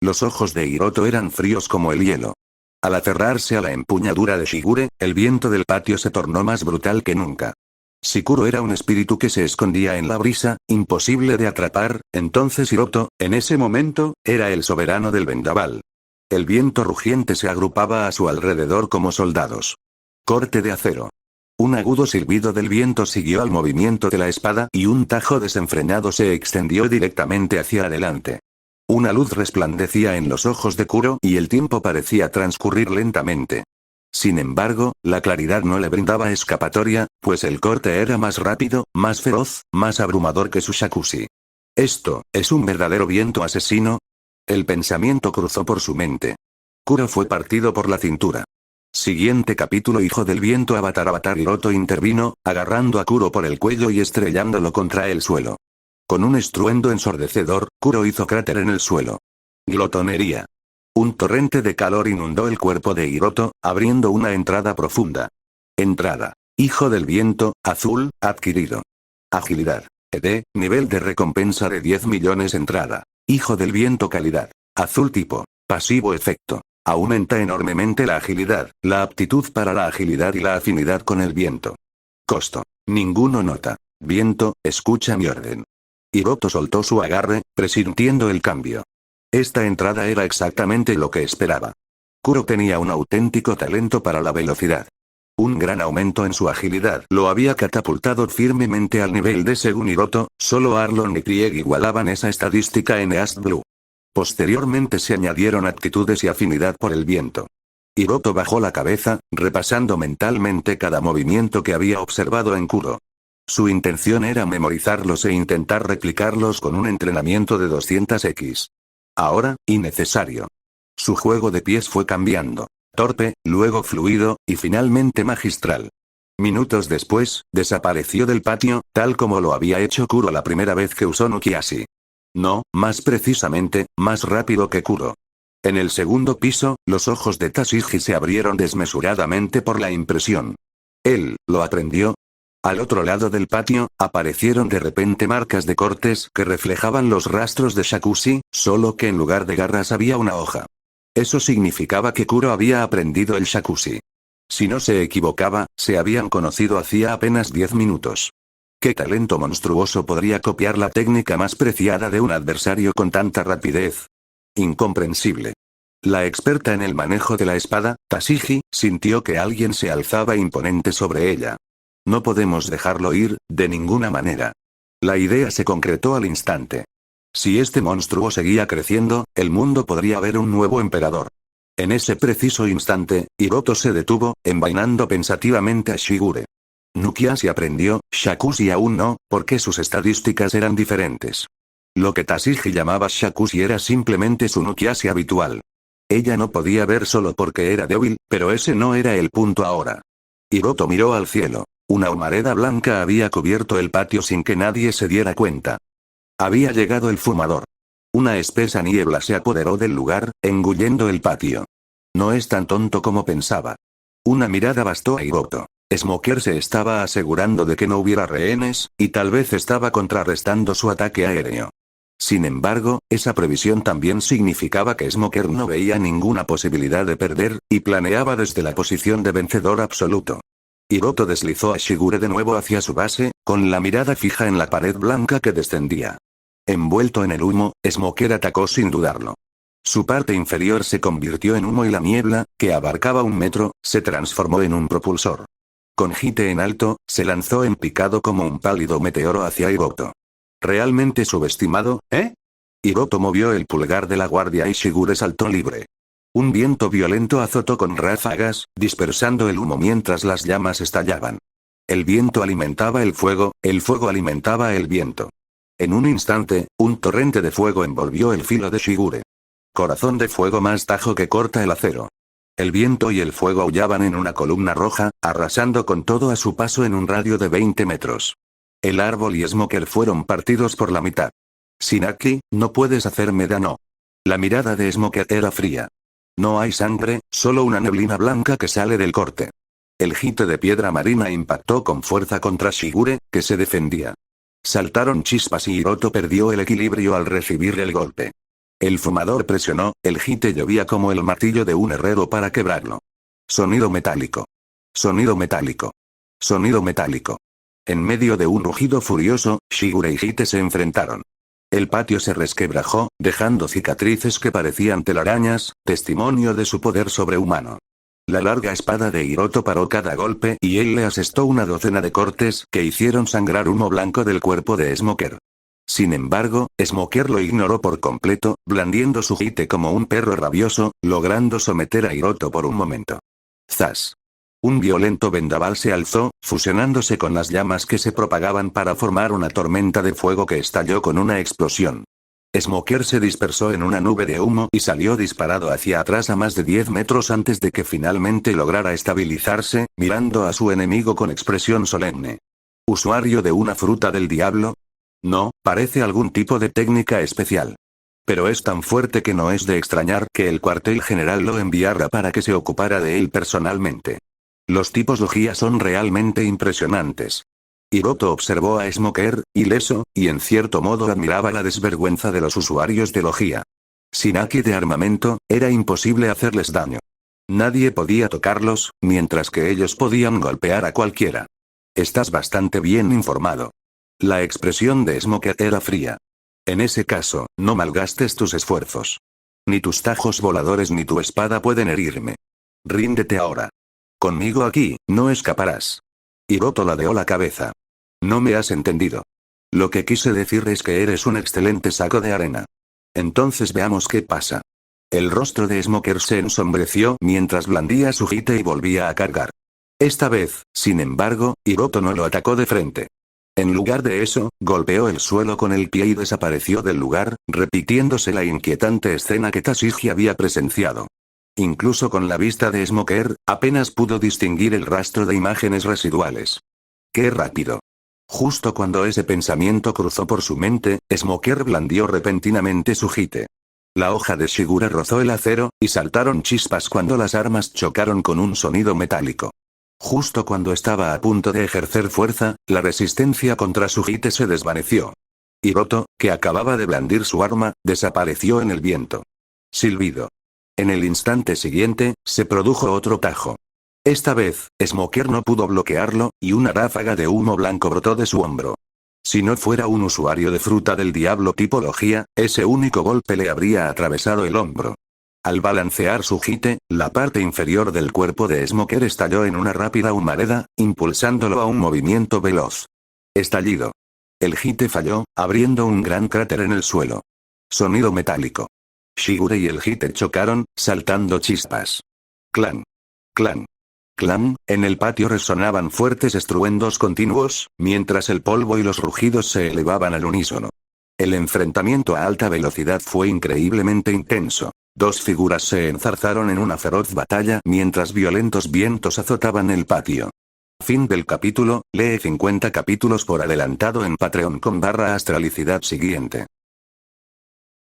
Speaker 1: Los ojos de Hiroto eran fríos como el hielo. Al aferrarse a la empuñadura de Shigure, el viento del patio se tornó más brutal que nunca. Si Kuro era un espíritu que se escondía en la brisa, imposible de atrapar, entonces Hiroto, en ese momento, era el soberano del vendaval. El viento rugiente se agrupaba a su alrededor como soldados. Corte de acero. Un agudo silbido del viento siguió al movimiento de la espada y un tajo desenfrenado se extendió directamente hacia adelante. Una luz resplandecía en los ojos de Kuro y el tiempo parecía transcurrir lentamente. Sin embargo, la claridad no le brindaba escapatoria, pues el corte era más rápido, más feroz, más abrumador que su Shakushi. ¿Esto es un verdadero viento asesino? El pensamiento cruzó por su mente. Kuro fue partido por la cintura. Siguiente capítulo. Hijo del viento. Avatar Hiroto intervino, agarrando a Kuro por el cuello y estrellándolo contra el suelo. Con un estruendo ensordecedor, Kuro hizo cráter en el suelo. Glotonería. Un torrente de calor inundó el cuerpo de Hiroto, abriendo una entrada profunda. Entrada. Hijo del viento, azul, adquirido. Agilidad. ED, nivel de recompensa de 10 millones. Entrada. Hijo del viento. Calidad. Azul. Tipo. Pasivo. Efecto. Aumenta enormemente la agilidad, la aptitud para la agilidad y la afinidad con el viento. Costo. Ninguno. Nota. Viento, escucha mi orden. Hiroto soltó su agarre, presintiendo el cambio. Esta entrada era exactamente lo que esperaba. Kuro tenía un auténtico talento para la velocidad. Un gran aumento en su agilidad lo había catapultado firmemente al nivel de según Hiroto, solo Arlon y Krieg igualaban esa estadística en East Blue. Posteriormente se añadieron aptitudes y afinidad por el viento. Hiroto bajó la cabeza, repasando mentalmente cada movimiento que había observado en Kuro. Su intención era memorizarlos e intentar replicarlos con un entrenamiento de 200x. Ahora, innecesario. Su juego de pies fue cambiando. Torpe, luego fluido, y finalmente magistral. Minutos después, desapareció del patio, tal como lo había hecho Kuro la primera vez que usó Nukiashi. No, más precisamente, más rápido que Kuro. En el segundo piso, los ojos de Tashigi se abrieron desmesuradamente por la impresión. Él, ¿lo aprendió? Al otro lado del patio, aparecieron de repente marcas de cortes que reflejaban los rastros de Shakushi, solo que en lugar de garras había una hoja. Eso significaba que Kuro había aprendido el Shakushi. Si no se equivocaba, se habían conocido hacía apenas 10 minutos. ¿Qué talento monstruoso podría copiar la técnica más preciada de un adversario con tanta rapidez? Incomprensible. La experta en el manejo de la espada, Tashigi, sintió que alguien se alzaba imponente sobre ella. No podemos dejarlo ir, de ninguna manera. La idea se concretó al instante. Si este monstruo seguía creciendo, el mundo podría ver un nuevo emperador. En ese preciso instante, Hiroto se detuvo, envainando pensativamente a Shigure. Nukiashi aprendió, Shakushi aún no, porque sus estadísticas eran diferentes. Lo que Tashigi llamaba Shakushi era simplemente su Nukiashi habitual. Ella no podía ver solo porque era débil, pero ese no era el punto ahora. Hiroto miró al cielo. Una humareda blanca había cubierto el patio sin que nadie se diera cuenta. Había llegado el fumador. Una espesa niebla se apoderó del lugar, engullendo el patio. No es tan tonto como pensaba. Una mirada bastó a Hiroto. Smoker se estaba asegurando de que no hubiera rehenes, y tal vez estaba contrarrestando su ataque aéreo. Sin embargo, esa previsión también significaba que Smoker no veía ninguna posibilidad de perder, y planeaba desde la posición de vencedor absoluto. Hiroto deslizó a Shigure de nuevo hacia su base, con la mirada fija en la pared blanca que descendía. Envuelto en el humo, Smoker atacó sin dudarlo. Su parte inferior se convirtió en humo y la niebla, que abarcaba 1 metro, se transformó en un propulsor. Con Hite en alto, se lanzó en picado como un pálido meteoro hacia Hiroto. ¿Realmente subestimado, eh? Hiroto movió el pulgar de la guardia y Shigure saltó libre. Un viento violento azotó con ráfagas, dispersando el humo mientras las llamas estallaban. El viento alimentaba el fuego alimentaba el viento. En un instante, un torrente de fuego envolvió el filo de Shigure. Corazón de fuego más tajo que corta el acero. El viento y el fuego aullaban en una columna roja, arrasando con todo a su paso en un radio de 20 metros. El árbol y Smoker fueron partidos por la mitad. Shinaki, no puedes hacerme daño. La mirada de Smoker era fría. No hay sangre, solo una neblina blanca que sale del corte. El hite de piedra marina impactó con fuerza contra Shigure, que se defendía. Saltaron chispas y Hiroto perdió el equilibrio al recibir el golpe. El fumador presionó, el hite llovía como el martillo de un herrero para quebrarlo. Sonido metálico. Sonido metálico. Sonido metálico. En medio de un rugido furioso, Shigure y Hite se enfrentaron. El patio se resquebrajó, dejando cicatrices que parecían telarañas, testimonio de su poder sobrehumano. La larga espada de Hiroto paró cada golpe y él le asestó una docena de cortes que hicieron sangrar humo blanco del cuerpo de Smoker. Sin embargo, Smoker lo ignoró por completo, blandiendo su hite como un perro rabioso, logrando someter a Hiroto por un momento. ¡Zas! Un violento vendaval se alzó, fusionándose con las llamas que se propagaban para formar una tormenta de fuego que estalló con una explosión. Smoker se dispersó en una nube de humo y salió disparado hacia atrás a más de 10 metros antes de que finalmente lograra estabilizarse, mirando a su enemigo con expresión solemne. ¿Usuario de una fruta del diablo? No, parece algún tipo de técnica especial. Pero es tan fuerte que no es de extrañar que el cuartel general lo enviara para que se ocupara de él personalmente. Los tipos Logia son realmente impresionantes. Hiroto observó a Smoker, ileso, y en cierto modo admiraba la desvergüenza de los usuarios de Logia. Shinaki de armamento, era imposible hacerles daño. Nadie podía tocarlos, mientras que ellos podían golpear a cualquiera. Estás bastante bien informado. La expresión de Smoker era fría. En ese caso, no malgastes tus esfuerzos. Ni tus tajos voladores ni tu espada pueden herirme. Ríndete ahora. Conmigo aquí, no escaparás. Hiroto ladeó la cabeza. No me has entendido. Lo que quise decir es que eres un excelente saco de arena. Entonces veamos qué pasa. El rostro de Smoker se ensombreció mientras blandía su hite y volvía a cargar. Esta vez, sin embargo, Hiroto no lo atacó de frente. En lugar de eso, golpeó el suelo con el pie y desapareció del lugar, repitiéndose la inquietante escena que Tashigi había presenciado. Incluso con la vista de Smoker, apenas pudo distinguir el rastro de imágenes residuales. ¡Qué rápido! Justo cuando ese pensamiento cruzó por su mente, Smoker blandió repentinamente su hite. La hoja de Shigure rozó el acero, y saltaron chispas cuando las armas chocaron con un sonido metálico. Justo cuando estaba a punto de ejercer fuerza, la resistencia contra su hite se desvaneció. Hiroto, que acababa de blandir su arma, desapareció en el viento. Silbido. En el instante siguiente, se produjo otro tajo. Esta vez, Smoker no pudo bloquearlo, y una ráfaga de humo blanco brotó de su hombro. Si no fuera un usuario de fruta del diablo tipo Logia, ese único golpe le habría atravesado el hombro. Al balancear su hite, la parte inferior del cuerpo de Smoker estalló en una rápida humareda, impulsándolo a un movimiento veloz. Estallido. El hite falló, abriendo un gran cráter en el suelo. Sonido metálico. Shigure y el hite chocaron, saltando chispas. Clan. Clan. Clan, en el patio resonaban fuertes estruendos continuos, mientras el polvo y los rugidos se elevaban al unísono. El enfrentamiento a alta velocidad fue increíblemente intenso. Dos figuras se enzarzaron en una feroz batalla mientras violentos vientos azotaban el patio. Fin del capítulo, lee 50 capítulos por adelantado en Patreon con /astralicidad siguiente.